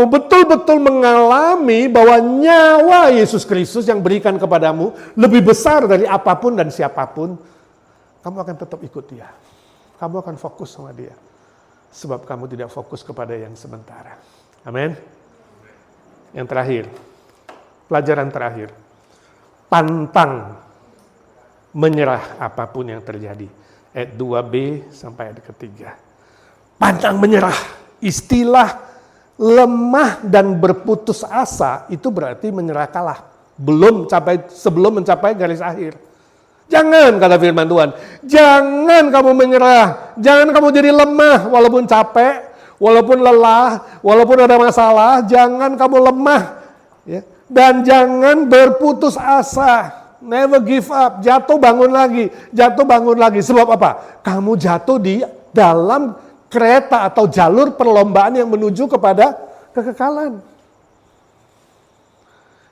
betul-betul mengalami bahwa nyawa Yesus Kristus yang berikan kepadamu lebih besar dari apapun dan siapapun, kamu akan tetap ikut dia. Kamu akan fokus sama dia. Sebab kamu tidak fokus kepada yang sementara. Amin. Yang terakhir, pelajaran terakhir. Pantang menyerah apapun yang terjadi. Ayat 2b sampai ayat ketiga. Pantang menyerah. Istilah lemah dan berputus asa itu berarti menyerah kalah. Sebelum mencapai garis akhir. Jangan, kata firman Tuhan, jangan kamu menyerah, jangan kamu jadi lemah walaupun capek, walaupun lelah, walaupun ada masalah, jangan kamu lemah. Ya. Dan jangan berputus asa, never give up, jatuh bangun lagi. Sebab apa? Kamu jatuh di dalam kereta atau jalur perlombaan yang menuju kepada kekekalan.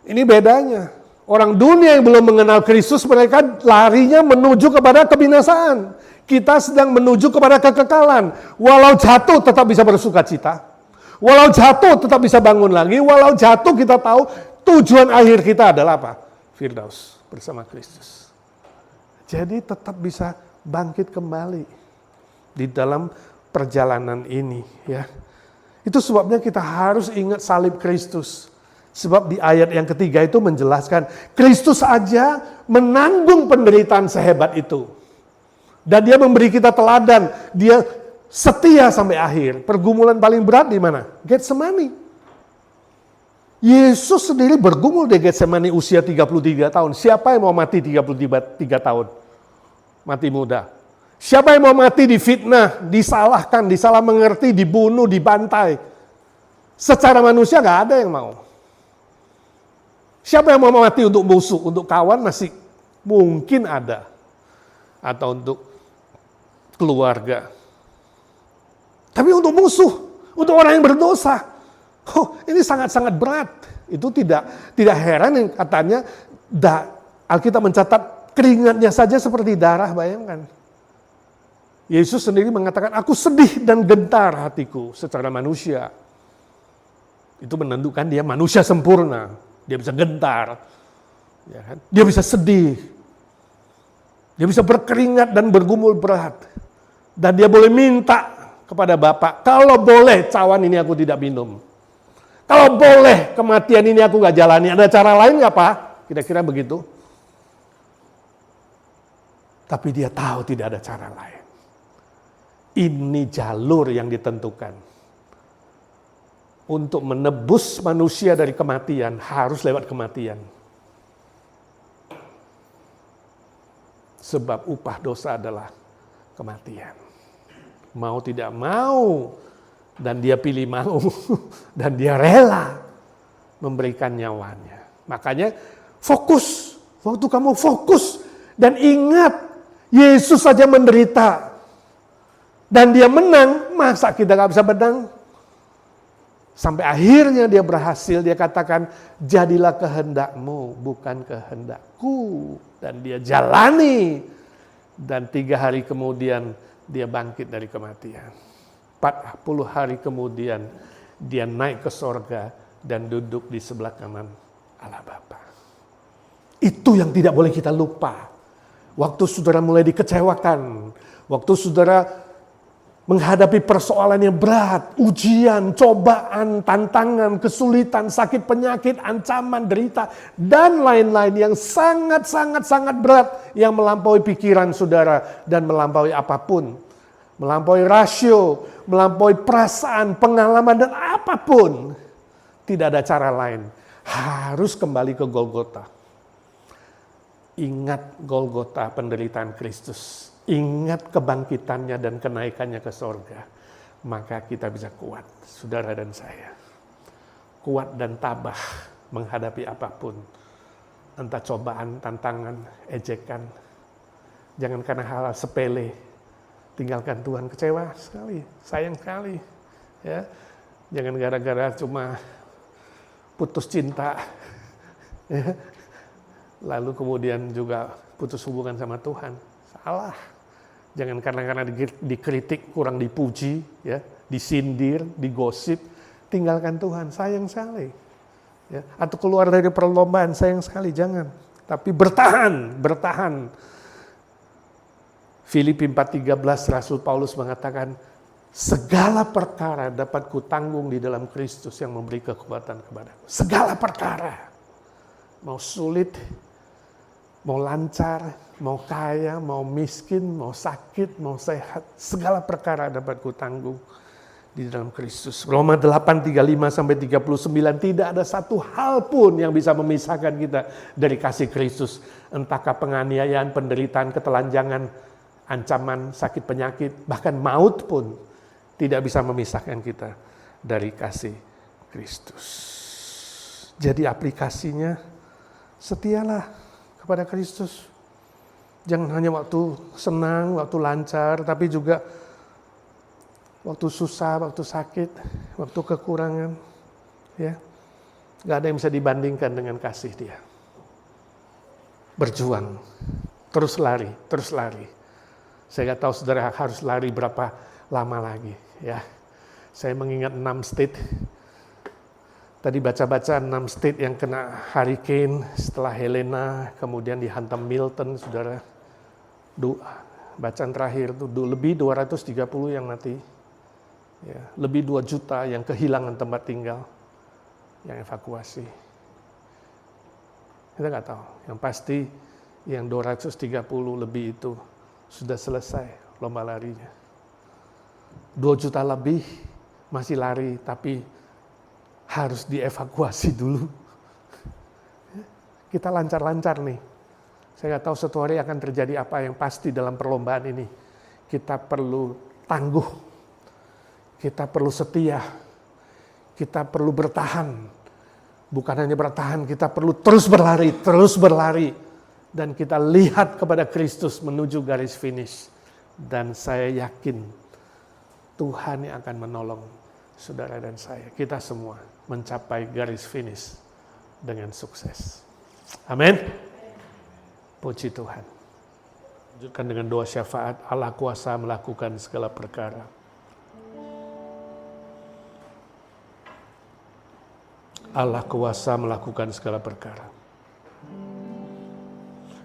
Ini bedanya. Orang dunia yang belum mengenal Kristus, mereka larinya menuju kepada kebinasaan. Kita sedang menuju kepada kekekalan. Walau jatuh tetap bisa bersuka cita. Walau jatuh tetap bisa bangun lagi. Walau jatuh kita tahu tujuan akhir kita adalah apa? Firdaus bersama Kristus. Jadi tetap bisa bangkit kembali di dalam perjalanan ini, ya. Itu sebabnya kita harus ingat salib Kristus. Sebab di ayat yang ketiga itu menjelaskan Kristus aja menanggung penderitaan sehebat itu. Dan dia memberi kita teladan, dia setia sampai akhir. Pergumulan paling berat di mana? Getsemani. Yesus sendiri bergumul di Getsemani usia 33 tahun. Siapa yang mau mati 33 tahun? Mati muda. Siapa yang mau mati difitnah, disalahkan, disalah mengerti, dibunuh, dibantai? Secara manusia gak ada yang mau. Siapa yang mau mati untuk musuh, untuk kawan masih mungkin ada. Atau untuk keluarga. Tapi untuk musuh, untuk orang yang berdosa, Oh, ini sangat-sangat berat. Itu tidak heran yang katanya Alkitab mencatat keringatnya saja seperti darah, bayangkan. Yesus sendiri mengatakan, aku sedih dan gentar hatiku secara manusia. Itu menentukan dia manusia sempurna. Dia bisa gentar. Ya kan? Dia bisa sedih. Dia bisa berkeringat dan bergumul berat. Dan dia boleh minta kepada Bapa, kalau boleh cawan ini aku tidak minum. Kalau boleh kematian ini aku gak jalani. Ada cara lain gak Pak? Kira-kira begitu. Tapi dia tahu tidak ada cara lain. Ini jalur yang ditentukan. Untuk menebus manusia dari kematian, harus lewat kematian. Sebab upah dosa adalah kematian. Mau tidak mau, dan dia pilih mau, dan dia rela memberikan nyawanya. Makanya fokus, waktu kamu fokus, dan ingat, Yesus saja menderita, dan dia menang, masa kita gak bisa menang? Sampai akhirnya dia berhasil, dia katakan, jadilah kehendakmu, bukan kehendakku. Dan dia jalani. Dan 3 hari kemudian dia bangkit dari kematian. 40 hari kemudian dia naik ke sorga dan duduk di sebelah kanan Allah Bapa. Itu yang tidak boleh kita lupa. Waktu saudara mulai dikecewakan, waktu saudara menghadapi persoalan yang berat, ujian, cobaan, tantangan, kesulitan, sakit penyakit, ancaman, derita, dan lain-lain yang sangat berat yang melampaui pikiran saudara dan melampaui apapun. Melampaui rasio, melampaui perasaan, pengalaman, dan apapun. Tidak ada cara lain. Harus kembali ke Golgota. Ingat Golgota, penderitaan Kristus. Ingat kebangkitannya dan kenaikannya ke sorga. Maka kita bisa kuat, saudara dan saya. Kuat dan tabah menghadapi apapun. Entah cobaan, tantangan, ejekan. Jangan karena hal sepele. Tinggalkan Tuhan, kecewa sekali, sayang sekali. Ya. Jangan gara-gara cuma putus cinta. Ya. Lalu kemudian juga putus hubungan sama Tuhan. Salah. Jangan karena dikritik, kurang dipuji, ya, disindir, digosip, tinggalkan Tuhan, sayang sekali. Ya, atau keluar dari perlombaan, sayang sekali, jangan. Tapi bertahan. Filipi 4:13 Rasul Paulus mengatakan, segala perkara dapat kutanggung di dalam Kristus yang memberi kekuatan kepadaku. Segala perkara. Mau sulit, mau lancar, mau kaya, mau miskin, mau sakit, mau sehat, segala perkara dapat kutanggung di dalam Kristus. Roma 8:35-39, tidak ada satu hal pun yang bisa memisahkan kita dari kasih Kristus. Entahkah penganiayaan, penderitaan, ketelanjangan, ancaman, sakit penyakit, bahkan maut pun tidak bisa memisahkan kita dari kasih Kristus. Jadi aplikasinya, setialah kepada Kristus. Jangan hanya waktu senang, waktu lancar, tapi juga waktu susah, waktu sakit, waktu kekurangan. Ya, gak ada yang bisa dibandingkan dengan kasih Dia. Berjuang, terus lari. Saya gak tahu saudara harus lari berapa lama lagi. Ya, saya mengingat 6 state. Tadi baca-baca 6 state yang kena hurricane setelah Helena, kemudian dihantam Milton, saudara. Bacaan terakhir itu lebih 230 yang mati. Ya, lebih 2 juta yang kehilangan tempat tinggal, yang evakuasi. Kita nggak tahu. Yang pasti yang 230 lebih itu sudah selesai lomba larinya. 2 juta lebih masih lari, tapi harus dievakuasi dulu. Kita lancar-lancar nih. Saya nggak tahu suatu hari akan terjadi apa, yang pasti dalam perlombaan ini. Kita perlu tangguh. Kita perlu setia. Kita perlu bertahan. Bukan hanya bertahan, kita perlu terus berlari. Dan kita lihat kepada Kristus menuju garis finish. Dan saya yakin Tuhan yang akan menolong saudara dan saya, kita semua mencapai garis finish dengan sukses. Amin. Puji Tuhan. Lanjutkan dengan doa syafaat. Allah kuasa melakukan segala perkara. Allah kuasa melakukan segala perkara.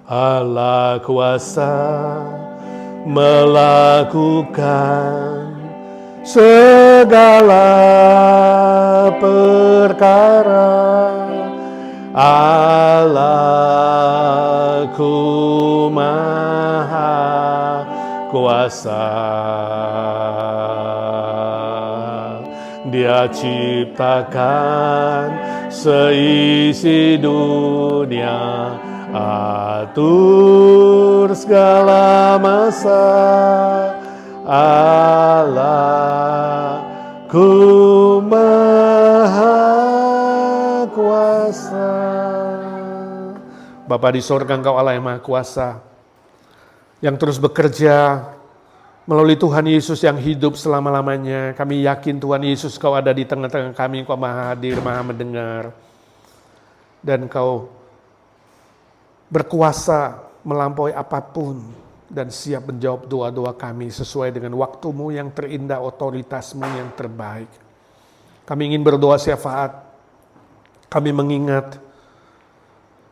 Allah kuasa melakukan segala perkara. Allahku maha kuasa. Dia ciptakan seisi dunia, atur segala masa. Allahku maha kuasa. Bapa di sorga, Engkau Allah yang maha kuasa, yang terus bekerja melalui Tuhan Yesus yang hidup selama-lamanya. Kami yakin Tuhan Yesus Kau ada di tengah-tengah kami, Kau maha hadir, maha mendengar. Dan Kau berkuasa melampaui apapun dan siap menjawab doa-doa kami sesuai dengan waktu-Mu yang terindah, otoritas-Mu yang terbaik. Kami ingin berdoa syafaat. Kami mengingat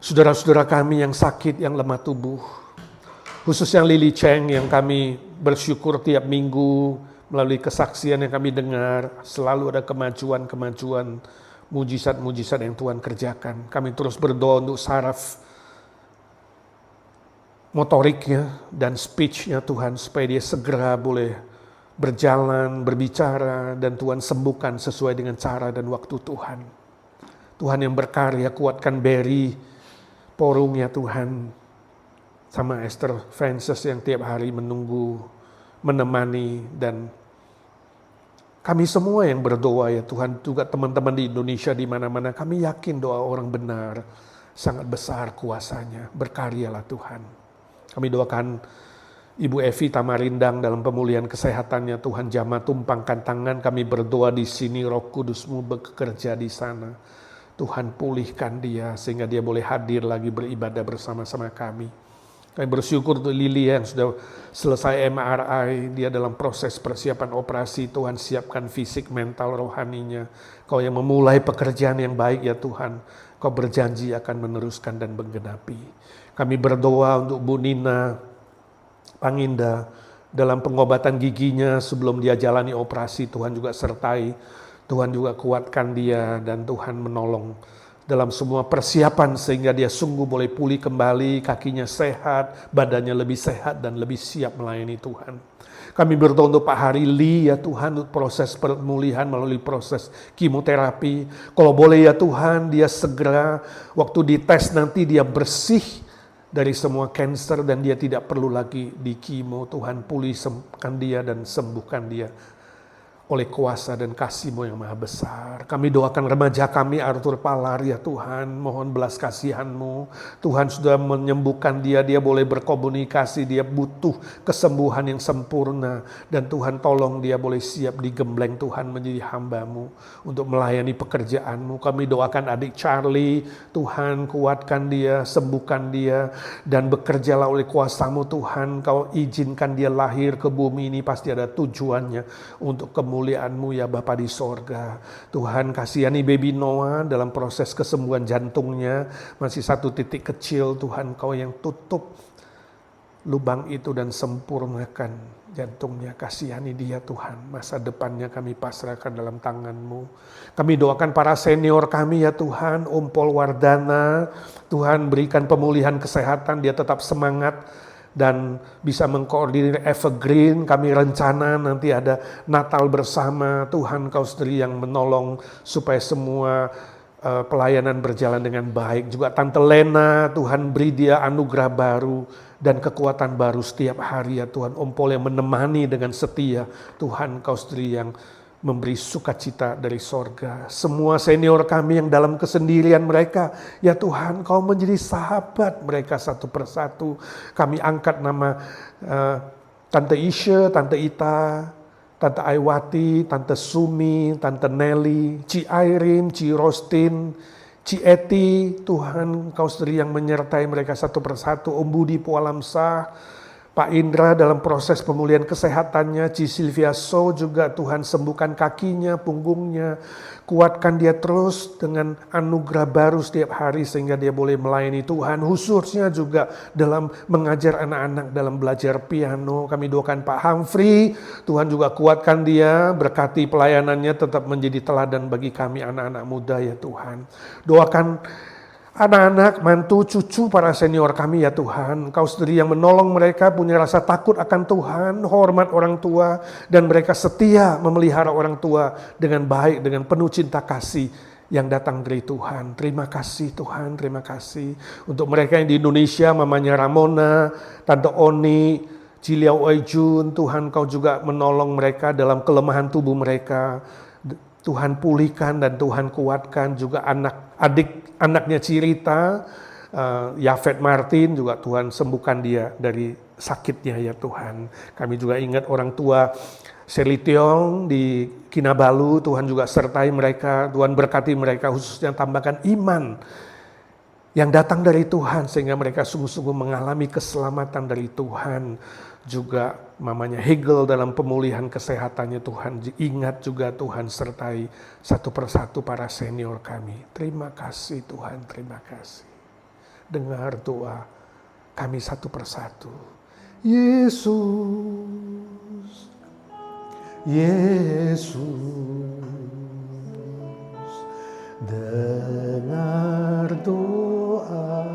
saudara-saudara kami yang sakit, yang lemah tubuh. Khususnya Lily Cheng yang kami bersyukur tiap minggu melalui kesaksian yang kami dengar. Selalu ada kemajuan-kemajuan, mujizat-mujizat yang Tuhan kerjakan. Kami terus berdoa untuk saraf motoriknya dan speech-nya Tuhan, supaya dia segera boleh berjalan, berbicara, dan Tuhan sembuhkan sesuai dengan cara dan waktu Tuhan. Tuhan yang berkarya, kuatkan Barry, porungnya Tuhan, sama Esther Francis yang tiap hari menunggu, menemani, dan kami semua yang berdoa ya Tuhan, juga teman-teman di Indonesia di mana-mana, kami yakin doa orang benar sangat besar kuasanya. Berkaryalah Tuhan. Kami doakan Ibu Evi Tamarindang dalam pemulihan kesehatannya. Tuhan jamah tumpangkan tangan, kami berdoa di sini, Roh Kudus-Mu bekerja di sana. Tuhan pulihkan dia sehingga dia boleh hadir lagi beribadah bersama-sama kami. Kami bersyukur untuk Lily yang sudah selesai MRI, dia dalam proses persiapan operasi. Tuhan siapkan fisik, mental, rohaninya. Kau yang memulai pekerjaan yang baik ya Tuhan. Kau berjanji akan meneruskan dan menggenapi. Kami berdoa untuk Bu Nina Panginda dalam pengobatan giginya sebelum dia jalani operasi. Tuhan juga sertai, Tuhan juga kuatkan dia, dan Tuhan menolong dalam semua persiapan sehingga dia sungguh boleh pulih kembali, kakinya sehat, badannya lebih sehat dan lebih siap melayani Tuhan. Kami berdoa untuk Pak Hari Lee ya Tuhan, untuk proses pemulihan melalui proses kemoterapi. Kalau boleh ya Tuhan, dia segera waktu dites nanti dia bersih dari semua kanker dan dia tidak perlu lagi di kemo. Tuhan pulihkan dia dan sembuhkan dia oleh kuasa dan kasih-Mu yang maha besar. Kami doakan remaja kami Arthur Palar ya Tuhan, mohon belas kasihan-Mu. Tuhan sudah menyembuhkan dia, dia boleh berkomunikasi, dia butuh kesembuhan yang sempurna. Dan Tuhan tolong dia boleh siap digembleng Tuhan menjadi hamba-Mu untuk melayani pekerjaan-Mu. Kami doakan adik Charlie, Tuhan kuatkan dia, sembuhkan dia, dan bekerjalah oleh kuasa-Mu Tuhan. Kau izinkan dia lahir ke bumi ini, pasti ada tujuannya untuk kemuliaan-Mu ya Bapa di sorga. Tuhan kasihani baby Noah dalam proses kesembuhan jantungnya. Masih satu titik kecil, Tuhan Kau yang tutup lubang itu dan sempurnakan jantungnya. Kasihani dia Tuhan. Masa depannya kami pasrahkan dalam tangan-Mu. Kami doakan para senior kami ya Tuhan. Om Pol Wardana, Tuhan berikan pemulihan kesehatan, dia tetap semangat dan bisa mengkoordinir Evergreen. Kami rencana nanti ada Natal bersama. Tuhan Kau sendiri yang menolong supaya semua pelayanan berjalan dengan baik. Juga Tante Lena, Tuhan beri dia anugerah baru dan kekuatan baru setiap hari ya Tuhan. Om Pol yang menemani dengan setia. Tuhan Kau sendiri yang memberi sukacita dari sorga. Semua senior kami yang dalam kesendirian mereka, ya Tuhan Kau menjadi sahabat mereka satu persatu. Kami angkat nama Tante Isha, Tante Ita, Tante Aiwati, Tante Sumi, Tante Nelly, Ci Airin, Ci Rostin, Ci Eti, Tuhan Engkau sendiri yang menyertai mereka satu persatu. Om Budi Pualamsah, Pak Indra dalam proses pemulihan kesehatannya, Ci Silvia So juga Tuhan sembuhkan kakinya, punggungnya, kuatkan dia terus dengan anugerah baru setiap hari sehingga dia boleh melayani Tuhan, khususnya juga dalam mengajar anak-anak dalam belajar piano. Kami doakan Pak Humphrey, Tuhan juga kuatkan dia, berkati pelayanannya tetap menjadi teladan bagi kami anak-anak muda ya Tuhan. Doakan anak-anak, mantu, cucu para senior kami ya Tuhan. Engkau sendiri yang menolong mereka punya rasa takut akan Tuhan, hormat orang tua, dan mereka setia memelihara orang tua dengan baik, dengan penuh cinta kasih yang datang dari Tuhan. Terima kasih Tuhan, terima kasih. Untuk mereka yang di Indonesia, Mamanya Ramona, Tante Oni, Ciliau Oijun, Tuhan Kau juga menolong mereka dalam kelemahan tubuh mereka. Tuhan pulihkan dan Tuhan kuatkan juga anaknya Cirita, Yafet Martin juga Tuhan sembuhkan dia dari sakitnya ya Tuhan. Kami juga ingat orang tua Sherly Tiong di Kinabalu, Tuhan juga sertai mereka, Tuhan berkati mereka, khususnya tambahkan iman yang datang dari Tuhan sehingga mereka sungguh-sungguh mengalami keselamatan dari Tuhan. Juga mamanya Hegel dalam pemulihan kesehatannya Tuhan. Ingat juga Tuhan sertai satu persatu para senior kami. Terima kasih Tuhan, terima kasih. Dengar doa kami satu persatu. Yesus, Yesus, dengar doaku.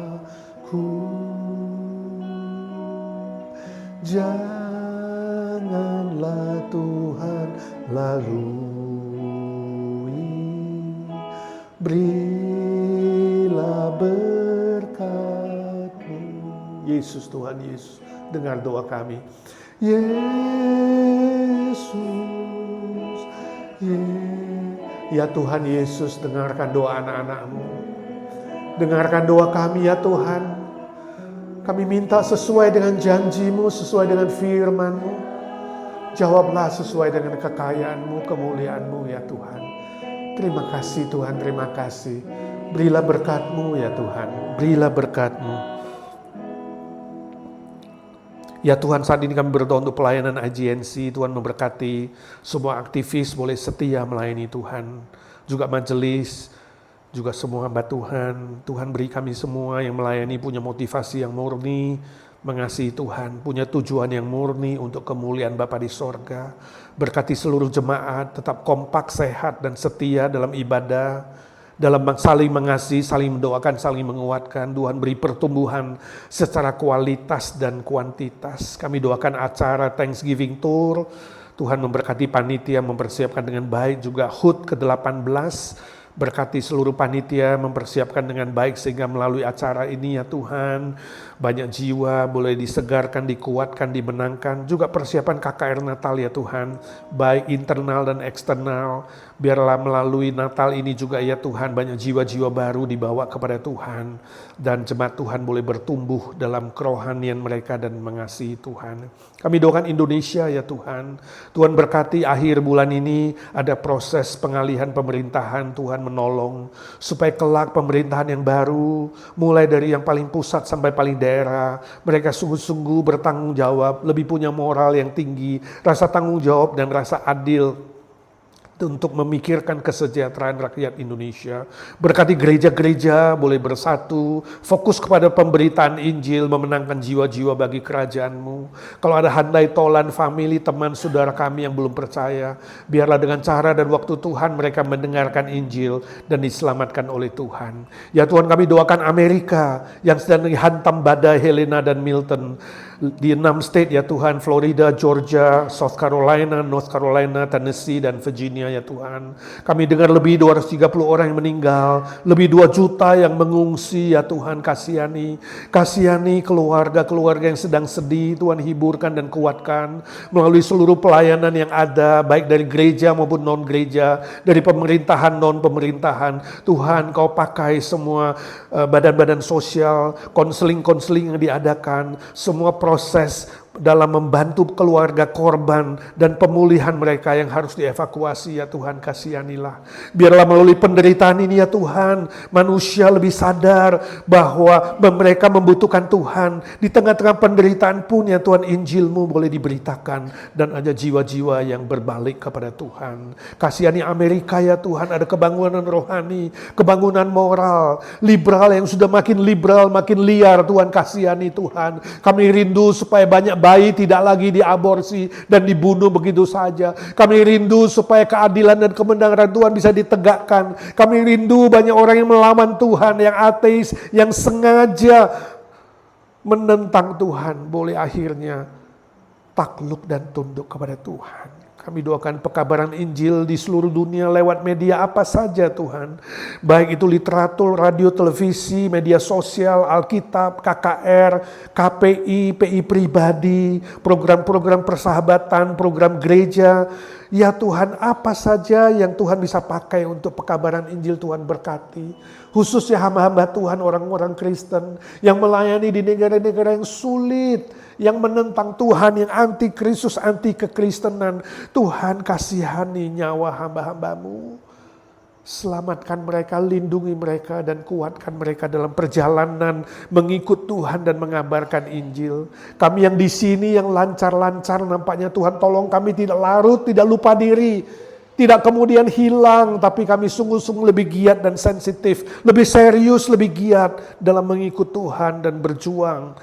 Janganlah Tuhan lalui, berilah berkat-Mu. Yesus, Tuhan Yesus, dengar doa kami. Yesus, ya Tuhan Yesus, dengarkan doa anak-anak-Mu. Dengarkan doa kami ya Tuhan. Kami minta sesuai dengan janji-Mu, sesuai dengan firman-Mu. Jawablah sesuai dengan kekayaan-Mu, kemuliaan-Mu ya Tuhan. Terima kasih Tuhan, terima kasih. Berilah berkat-Mu ya Tuhan, berilah berkat-Mu. Ya Tuhan, saat ini kami berdoa untuk pelayanan IGNC. Tuhan memberkati semua aktivis boleh setia melayani Tuhan. Juga majelis, juga semua hamba Tuhan. Tuhan beri kami semua yang melayani punya motivasi yang murni, mengasihi Tuhan, punya tujuan yang murni untuk kemuliaan Bapa di sorga. Berkati seluruh jemaat tetap kompak, sehat dan setia dalam ibadah, dalam saling mengasihi, saling mendoakan, saling menguatkan. Tuhan beri pertumbuhan secara kualitas dan kuantitas. Kami doakan acara Thanksgiving Tour. Tuhan memberkati panitia mempersiapkan dengan baik, juga HUT ke-18. Berkati seluruh panitia mempersiapkan dengan baik sehingga melalui acara ini ya Tuhan, banyak jiwa boleh disegarkan, dikuatkan, dimenangkan. Juga persiapan KKR Natal ya Tuhan, baik internal dan eksternal. Biarlah melalui Natal ini juga ya Tuhan, banyak jiwa-jiwa baru dibawa kepada Tuhan. Dan jemaat Tuhan boleh bertumbuh dalam kerohanian mereka dan mengasihi Tuhan. Kami doakan Indonesia ya Tuhan. Tuhan berkati akhir bulan ini ada proses pengalihan pemerintahan. Tuhan menolong supaya kelak pemerintahan yang baru, mulai dari yang paling pusat sampai paling daerah, mereka sungguh-sungguh bertanggung jawab, lebih punya moral yang tinggi, rasa tanggung jawab dan rasa adil untuk memikirkan kesejahteraan rakyat Indonesia. Berkati gereja-gereja boleh bersatu, fokus kepada pemberitaan Injil, memenangkan jiwa-jiwa bagi kerajaan-Mu. Kalau ada handai tolan, famili, teman, saudara kami yang belum percaya, biarlah dengan cara dan waktu Tuhan mereka mendengarkan Injil dan diselamatkan oleh Tuhan. Ya Tuhan, kami doakan Amerika yang sedang dihantam badai Helena dan Milton. Di 6 state ya Tuhan, Florida, Georgia, South Carolina, North Carolina, Tennessee, dan Virginia ya Tuhan. Kami dengar lebih 230 orang yang meninggal, lebih 2 juta yang mengungsi ya Tuhan. Kasihani keluarga-keluarga yang sedang sedih, Tuhan hiburkan dan kuatkan melalui seluruh pelayanan yang ada, baik dari gereja maupun non-gereja, dari pemerintahan, non-pemerintahan. Tuhan, Kau pakai semua badan-badan sosial, konseling-konseling yang diadakan, semua proses dalam membantu keluarga korban dan pemulihan mereka yang harus dievakuasi ya Tuhan, kasihanilah. Biarlah melalui penderitaan ini ya Tuhan, manusia lebih sadar bahwa mereka membutuhkan Tuhan. Di tengah-tengah penderitaan pun ya Tuhan, Injil-Mu boleh diberitakan dan ada jiwa-jiwa yang berbalik kepada Tuhan. Kasihani Amerika ya Tuhan, ada kebangunan rohani, kebangunan moral, liberal yang sudah makin liberal, makin liar Tuhan, kasihani Tuhan. Kami rindu supaya banyak bayi tidak lagi diaborsi dan dibunuh begitu saja. Kami rindu supaya keadilan dan kebenaran Tuhan bisa ditegakkan. Kami rindu banyak orang yang melawan Tuhan, yang ateis, yang sengaja menentang Tuhan, boleh akhirnya takluk dan tunduk kepada Tuhan. Kami doakan pekabaran Injil di seluruh dunia lewat media apa saja Tuhan. Baik itu literatur, radio, televisi, media sosial, Alkitab, KKR, KPI, PI pribadi, program-program persahabatan, program gereja. Ya Tuhan, apa saja yang Tuhan bisa pakai untuk pekabaran Injil, Tuhan berkati. Khususnya hamba-hamba Tuhan, orang-orang Kristen yang melayani di negara-negara yang sulit, yang menentang Tuhan, yang anti Kristus, anti kekristenan. Tuhan kasihani nyawa hamba-Hamba-Mu. Selamatkan mereka, lindungi mereka, dan kuatkan mereka dalam perjalanan mengikut Tuhan dan mengabarkan Injil. Kami yang di sini yang lancar-lancar nampaknya Tuhan, tolong kami tidak larut, tidak lupa diri, tidak kemudian hilang, tapi kami sungguh-sungguh lebih giat dan sensitif, lebih serius, lebih giat dalam mengikut Tuhan dan berjuang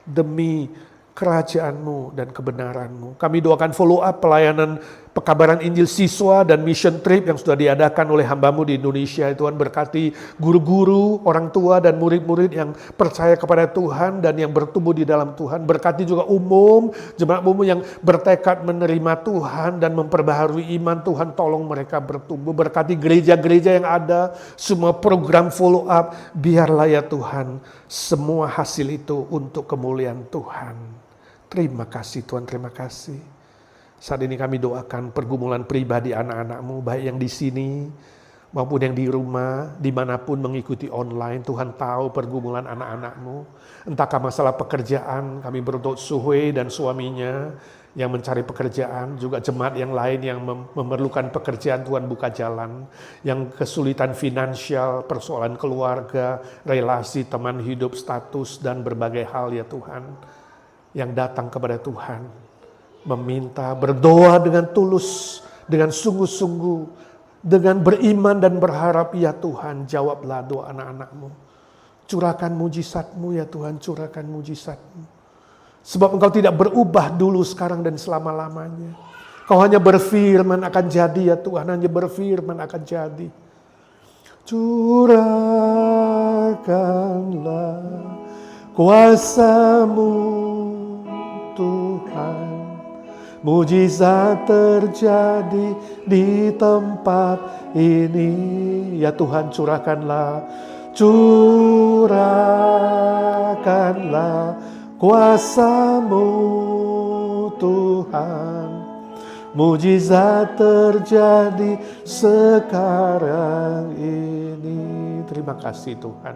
demi kerajaan-Mu dan kebenaran-Mu. Kami doakan follow up pelayanan pekabaran Injil siswa dan mission trip yang sudah diadakan oleh hamba-Mu di Indonesia. Tuhan berkati guru-guru, orang tua dan murid-murid yang percaya kepada Tuhan dan yang bertumbuh di dalam Tuhan. Berkati juga jemaat umum yang bertekad menerima Tuhan dan memperbaharui iman Tuhan. Tolong mereka bertumbuh. Berkati gereja-gereja yang ada, semua program follow up. Biarlah ya Tuhan, semua hasil itu untuk kemuliaan Tuhan. Terima kasih Tuhan, terima kasih. Saat ini kami doakan pergumulan pribadi anak-anak-Mu, baik yang di sini maupun yang di rumah, dimanapun mengikuti online. Tuhan tahu pergumulan anak-anak-Mu. Entahkah masalah pekerjaan, kami berdoa Suhwe dan suaminya yang mencari pekerjaan, juga jemaat yang lain yang memerlukan pekerjaan, Tuhan buka jalan. Yang kesulitan finansial, persoalan keluarga, relasi, teman hidup, status, dan berbagai hal ya Tuhan. Yang datang kepada Tuhan, meminta, berdoa dengan tulus, dengan sungguh-sungguh, dengan beriman dan berharap, ya Tuhan, jawablah doa anak-anak-Mu. Curahkan mujizat-Mu ya Tuhan, curahkan mujizat-Mu. Sebab Engkau tidak berubah dulu, sekarang, dan selama-lamanya. Kau hanya berfirman akan jadi ya Tuhan, hanya berfirman akan jadi. Curahkanlah kuasa-Mu Tuhan, mujizat terjadi di tempat ini. Ya Tuhan, curahkanlah kuasa-Mu Tuhan, mujizat terjadi sekarang ini. Terima kasih Tuhan,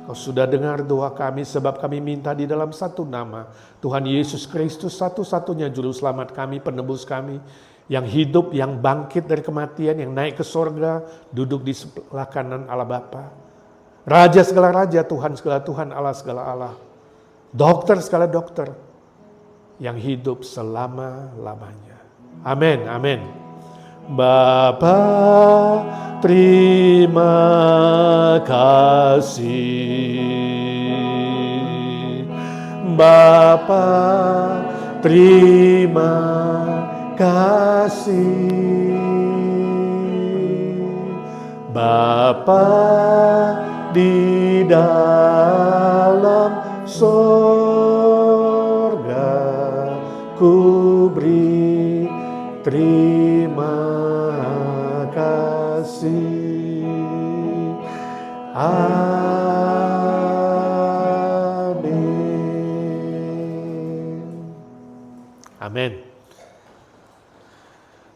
Kau sudah dengar doa kami, sebab kami minta di dalam satu nama, Tuhan Yesus Kristus, satu-satunya juru selamat kami, penebus kami, yang hidup, yang bangkit dari kematian, yang naik ke sorga, duduk di sebelah kanan Allah Bapa. Raja segala raja, Tuhan segala Tuhan, Allah segala Allah. Dokter segala dokter, yang hidup selama-lamanya. Amin, amin. Bapa, terima kasih. Bapa, terima kasih. Bapa di dalam sorga, ku beri terima kasih. Amin. Amin.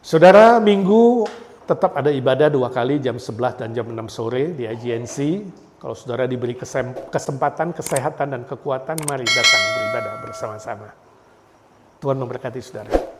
Saudara, Minggu tetap ada ibadah 2 kali, jam 11 dan jam 6 sore di IGNC. Kalau saudara diberi kesempatan, kesehatan, dan kekuatan, mari datang beribadah bersama-sama. Tuhan memberkati saudara.